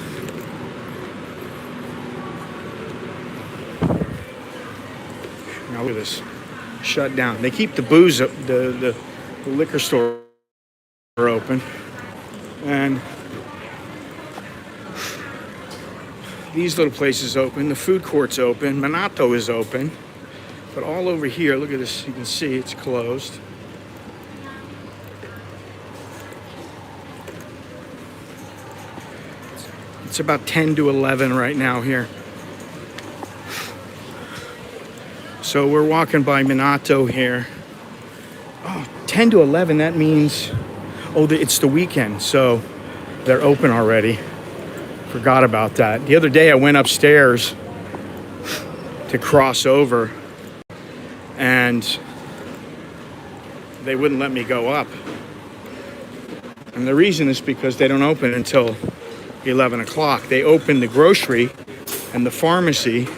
Now look at this. Shut down. They keep the booze up, the liquor store open. And these little places open. The food court's open. Minato is open. But all over here, look at this. You can see it's closed. It's about 10 to 11 right now here. So we're walking by Minato here. Oh, 10 to 11, that means, it's the weekend, so they're open already. Forgot about that. The other day I went upstairs to cross over and they wouldn't let me go up. And the reason is because they don't open until 11 o'clock. They open the grocery and the pharmacy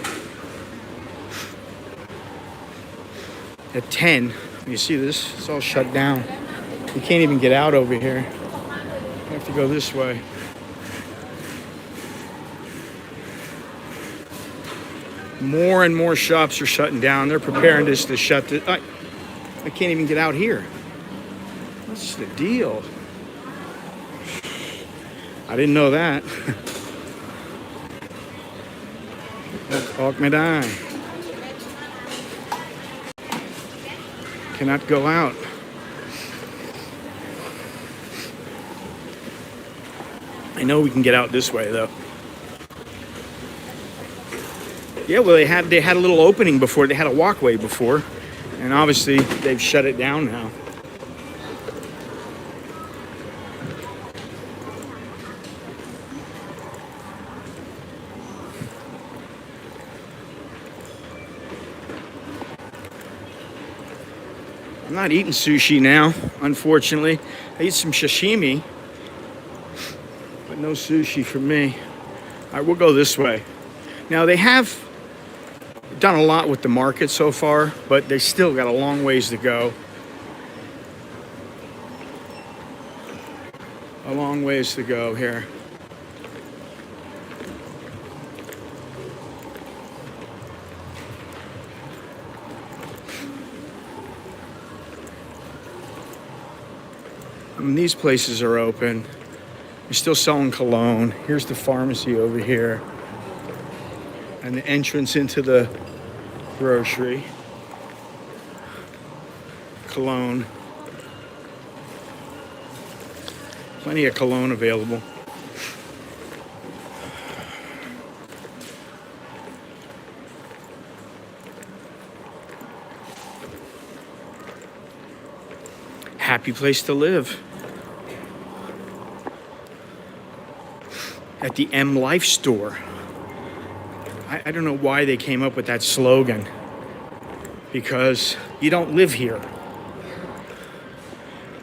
at 10. You see this? It's all shut down. You can't even get out over here. You have to go this way. More and more shops are shutting down. They're preparing this to shut the... I can't even get out here. What's the deal? I didn't know that. Cannot go out. I know we can get out this way though. Yeah, well they had a little opening before. They had a walkway before, and obviously they've shut it down now. I'm not eating sushi now, unfortunately. I eat some sashimi, but no sushi for me. All right, we'll go this way. Now, they have done a lot with the market so far, but they still got a long ways to go. A long ways to go here. These places are open. They're still selling cologne. Here's the pharmacy over here. And the entrance into the grocery. Cologne. Plenty of cologne available. Happy place to live. At the M Life store. I don't know why they came up with that slogan. Because you don't live here.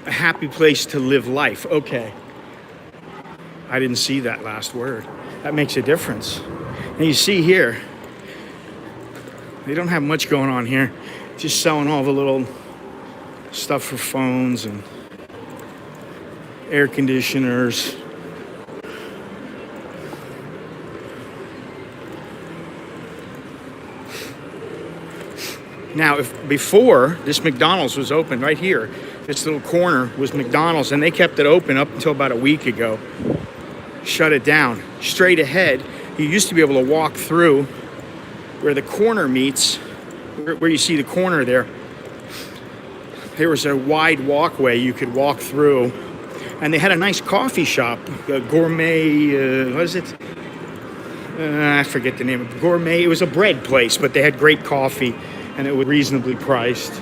A happy place to live life. Okay. I didn't see that last word. That makes a difference. And you see here, they don't have much going on here. Just selling all the little stuff for phones and air conditioners. Now, if before this McDonald's was open right here, this little corner was McDonald's, and they kept it open up until about a week ago. Shut it down. Straight ahead, you used to be able to walk through where the corner meets, where you see the corner there. There was a wide walkway you could walk through, and they had a nice coffee shop, a gourmet, what is it? I forget the name of it. Gourmet. It was a bread place, but they had great coffee. And it was reasonably priced.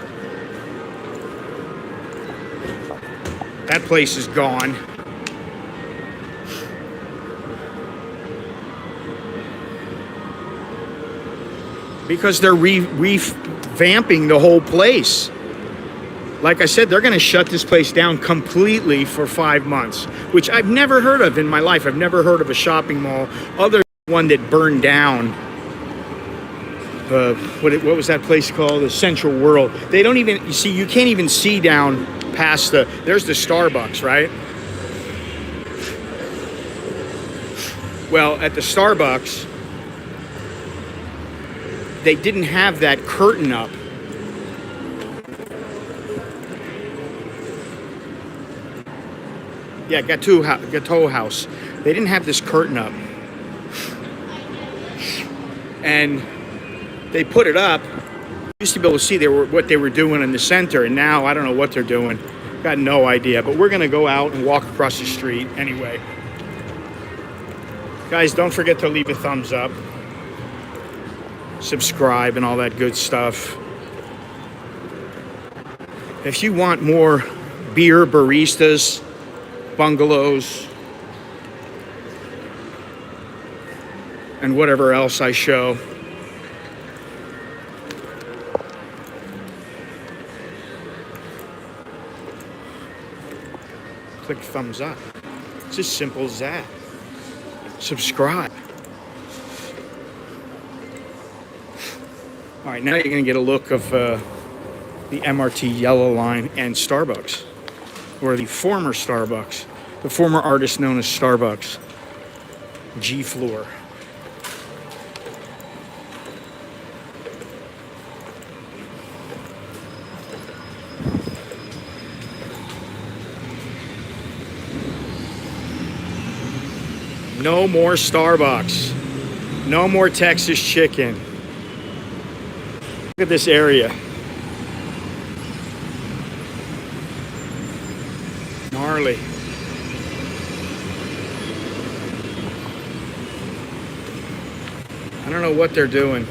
That place is gone. Because they're revamping the whole place. Like I said, they're going to shut this place down completely for 5 months, which I've never heard of in my life. I've never heard of a shopping mall other than one that burned down. What was that place called? The Central World. They don't even, you see, you can't even see down past there's the Starbucks, right? Well, at the Starbucks, they didn't have that curtain up. Yeah, Gateau House. They didn't have this curtain up. And they put it up. Used to be able to see what they were doing in the center, and now I don't know what they're doing. Got no idea. But we're gonna go out and walk across the street anyway. Guys, don't forget to leave a thumbs up, subscribe, and all that good stuff. If you want more beer baristas, bungalows, and whatever else I show, click thumbs up. It's as simple as that. Subscribe. All right, now you're going to get a look of the MRT Yellow Line and Starbucks, or the former Starbucks, the former artist known as Starbucks, G Floor. No more Starbucks. No more Texas chicken. Look at this area. Gnarly. I don't know what they're doing.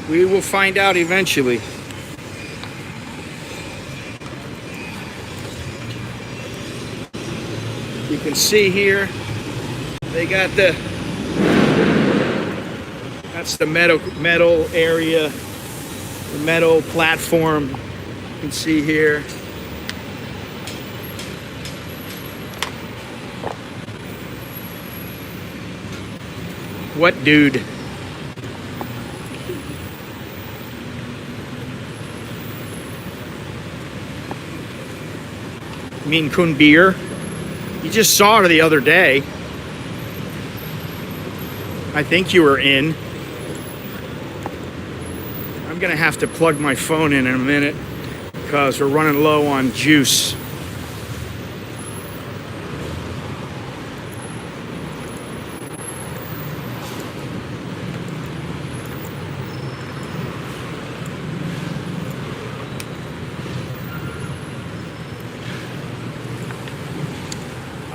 We will find out eventually. You can see here, they got that's the metal area, the metal platform. You can see here. What dude? You mean Kun beer? You just saw her the other day. I think you were in. I'm gonna have to plug my phone in a minute because we're running low on juice.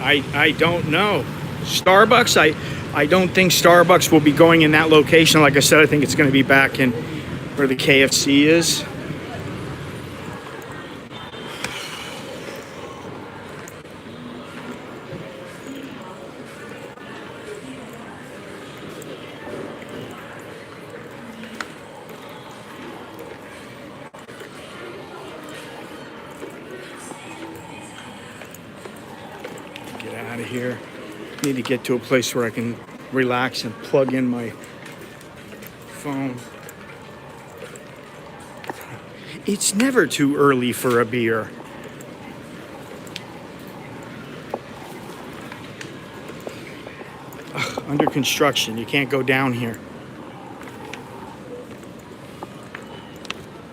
I don't know. Starbucks, I don't think Starbucks will be going in that location. Like I said, I think it's going to be back in where the KFC is. Out of here. Need to get to a place where I can relax and plug in my phone. It's never too early for a beer. Ugh, under construction, you can't go down here.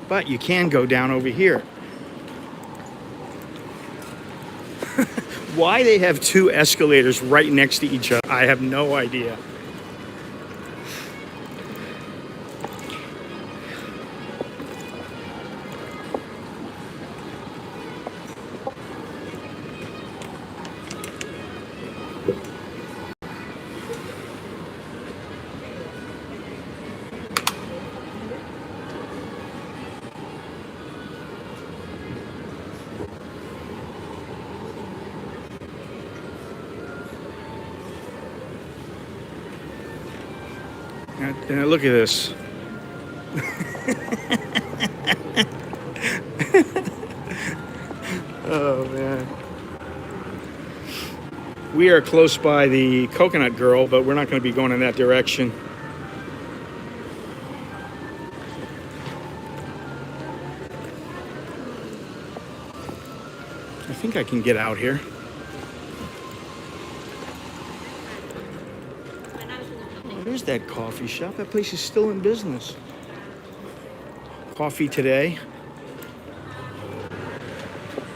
But you can go down over here. Why they have two escalators right next to each other, I have no idea. Now look at this. Oh man. We are close by the Coconut Girl, but we're not going to be going in that direction. I think I can get out here. Oh, there's that coffee shop. That place is still in business. Coffee today.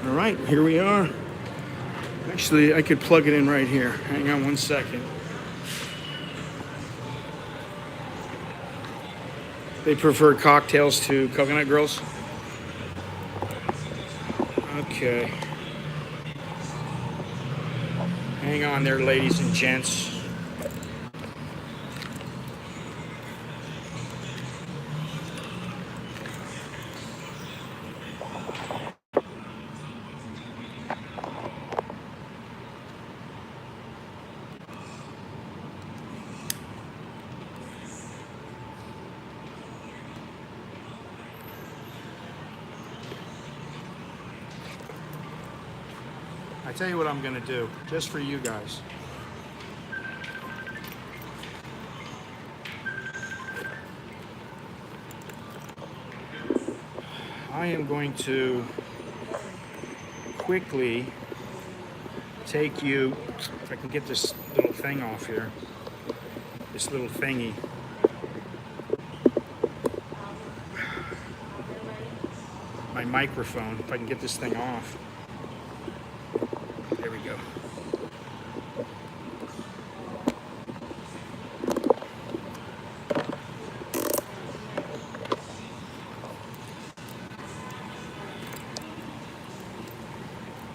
All right, here we are. Actually, I could plug it in right here. Hang on one second. They prefer cocktails to coconut girls. Okay. Hang on there, ladies and gents. I tell you what I'm gonna do, just for you guys. I am going to quickly take you, if I can get this little thing off here, this little thingy. My microphone, if I can get this thing off. There we go.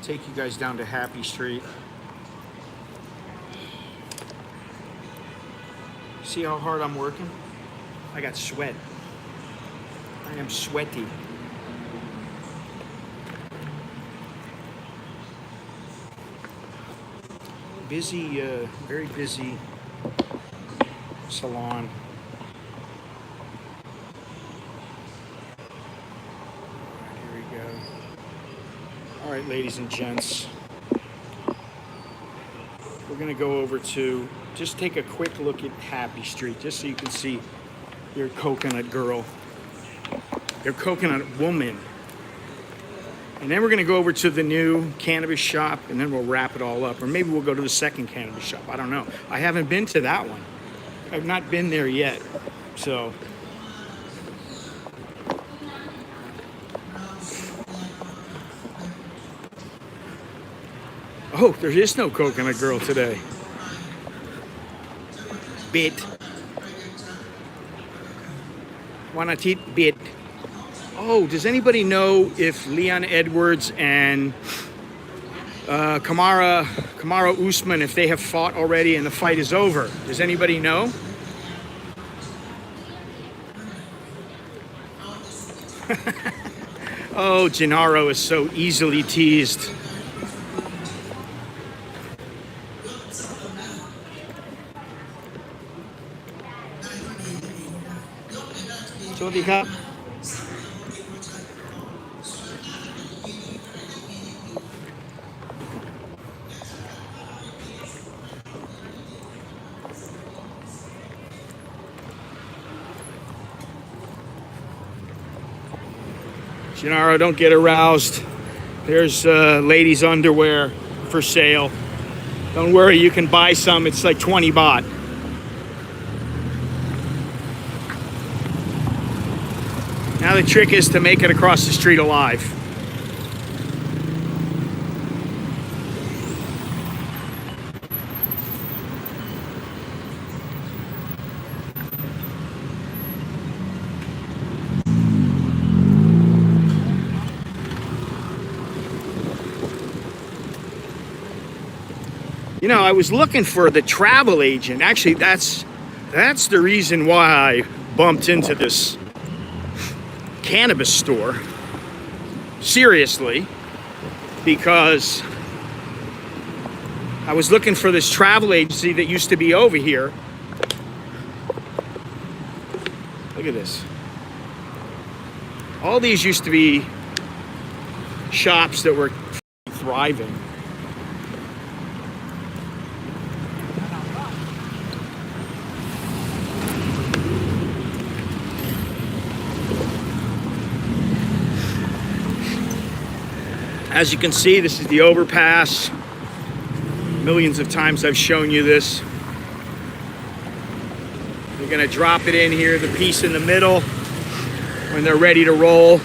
Take you guys down to Happy Street. See how hard I'm working? I got sweat. I am sweaty. Busy, very busy salon. Here we go. All right, ladies and gents. We're gonna go over to, just take a quick look at Happy Street, just so you can see your coconut girl, your coconut woman. And then we're gonna go over to the new cannabis shop, and then we'll wrap it all up. Or maybe we'll go to the second cannabis shop, I don't know. I haven't been to that one. I've not been there yet, so. Oh, there is no coconut girl today. Bit. Wanna eat bit? Oh, does anybody know if Leon Edwards and Kamaru Usman, if they have fought already and the fight is over? Does anybody know? Oh, Gennaro is so easily teased. Sawadee ka. Gennaro, don't get aroused. There's ladies' underwear for sale. Don't worry, you can buy some. It's like 20 baht. Now the trick is to make it across the street alive. You know, I was looking for the travel agent. Actually, that's the reason why I bumped into this cannabis store. Seriously, because I was looking for this travel agency that used to be over here. Look at this. All these used to be shops that were thriving. As you can see, this is the overpass. Millions of times I've shown you this. They're gonna drop it in here, the piece in the middle, when they're ready to roll.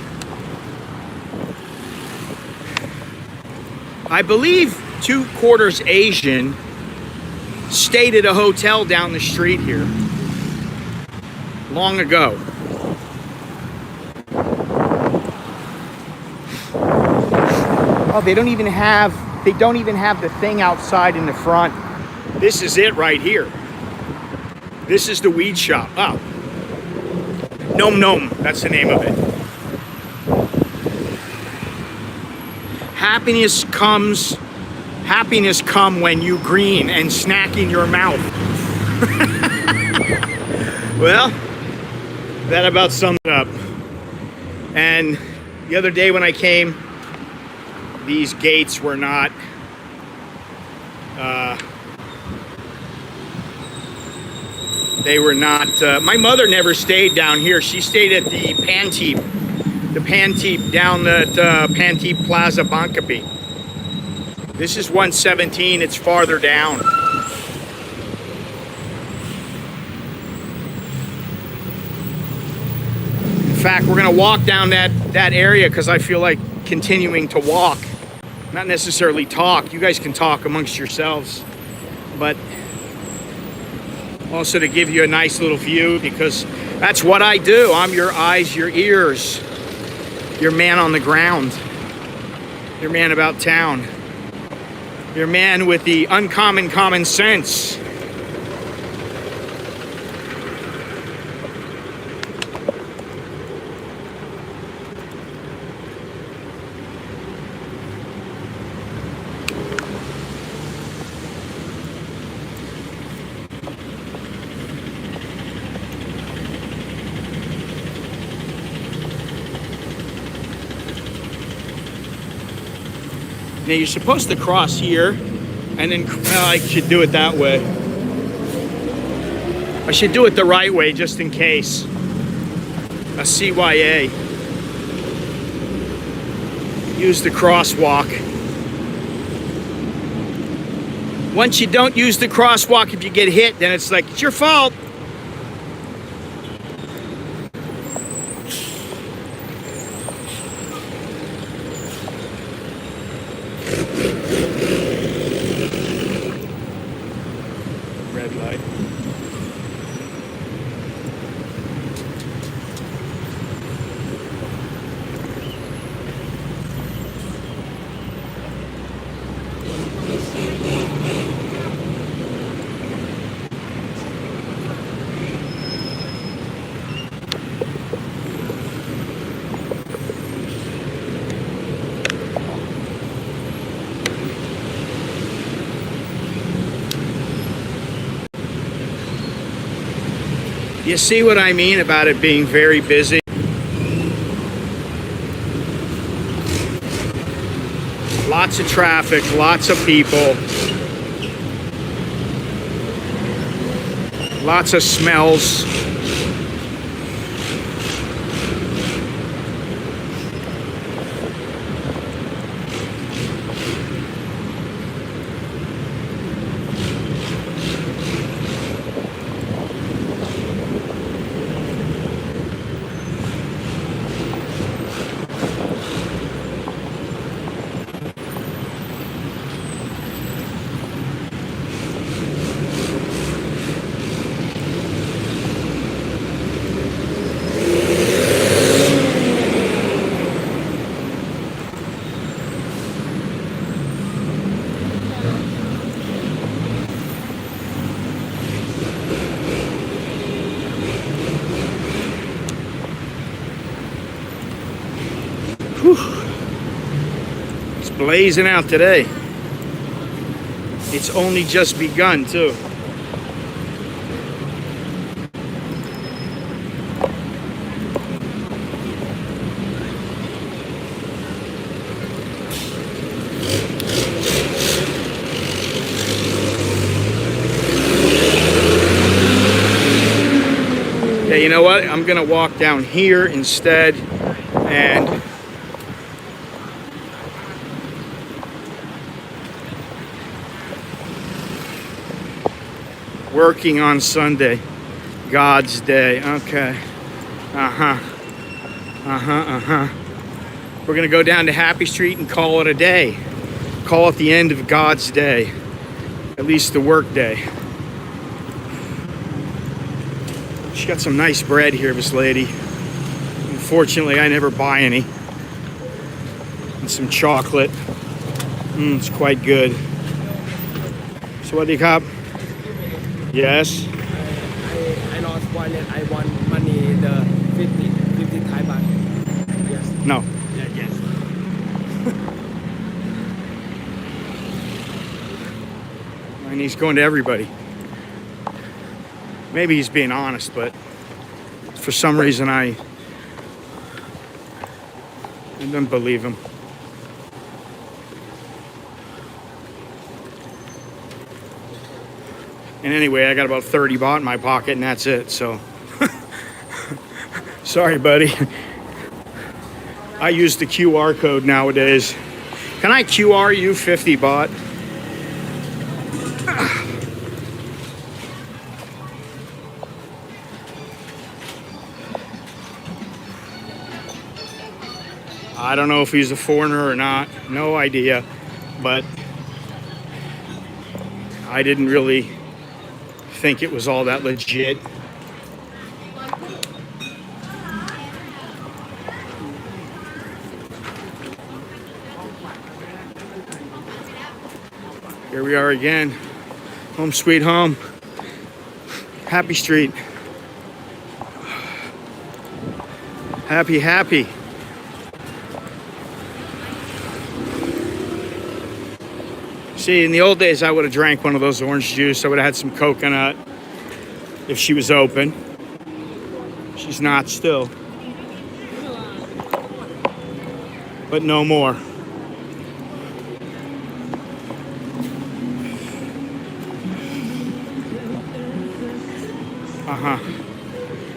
I believe 2/4 Asian stayed at a hotel down the street here long ago. Oh, they don't even have the thing outside in the front. This is it right here. This is the weed shop. Oh, Nom Nom, that's the name of it. Happiness come when you green and snack in your mouth. Well, that about sums it up. And the other day when I came, these gates were not my mother never stayed down here. She stayed at the Panteep down at Panteep Plaza Bangkapi. This is 117, it's farther down. In fact, we're gonna walk down that area because I feel like continuing to walk. Not necessarily talk. You guys can talk amongst yourselves, but also to give you a nice little view, because that's what I do. I'm your eyes, your ears, your man on the ground, your man about town, your man with the uncommon common sense. Now you're supposed to cross here, and then I should do it that way. I should do it the right way just in case. A CYA. Use the crosswalk. Once you don't use the crosswalk, if you get hit, then it's like, it's your fault. Red light. You see what I mean about it being very busy? Lots of traffic, lots of people, lots of smells. It's blazing out today. It's only just begun too. Yeah, you know what? I'm gonna walk down here instead, and Working on Sunday. God's day. Okay. We're gonna go down to Happy Street and call it a day. Call it the end of God's day. At least the work day. She got some nice bread here, this lady. Unfortunately, I never buy any. And some chocolate. It's quite good. Sawadee Krap. Yes. I lost wallet. I want money. The 50 Thai baht. Yes. No. Yeah, yes. And he's going to everybody. Maybe he's being honest, but for some reason I don't believe him. And anyway, I got about 30 baht in my pocket and that's it, so. Sorry, buddy. I use the QR code nowadays. Can I QR you 50 baht? I don't know if he's a foreigner or not. No idea. But I didn't really think it was all that legit. Here we are again. Home sweet home. Happy Street. Happy, happy. See, in the old days, I would have drank one of those orange juice. I would have had some coconut if she was open. She's not still. But no more.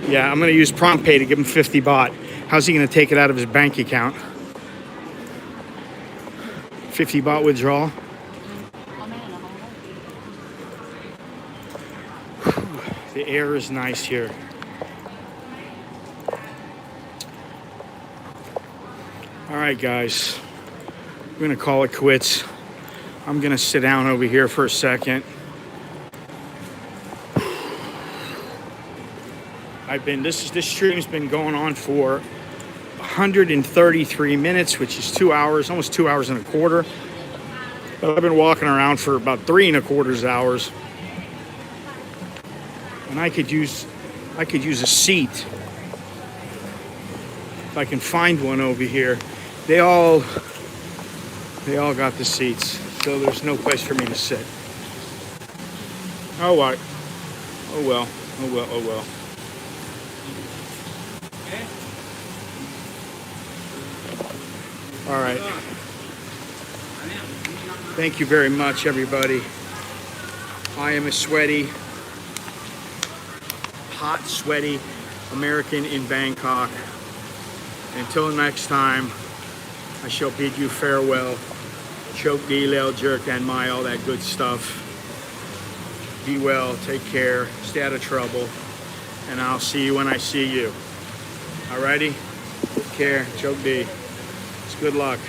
Yeah, I'm going to use prompt pay to give him 50 baht. How's he going to take it out of his bank account? 50 baht withdrawal. The air is nice here. All right, guys. We're going to call it quits. I'm going to sit down over here for a second. This stream's been going on for 133 minutes, which is 2 hours, almost 2 hours and a quarter. But I've been walking around for about 3¼ hours. And I could use a seat. If I can find one over here. They all got the seats, so there's no place for me to sit. Oh what? Oh well. Oh well. Oh well. All right. Thank you very much, everybody. I am a sweaty, hot, sweaty American in Bangkok. Until next time, I shall bid you farewell. Choke D, Lel, Jerk, and my, all that good stuff. Be well, take care, stay out of trouble, and I'll see you when I see you. Alrighty? Take care, Choke D. Good luck.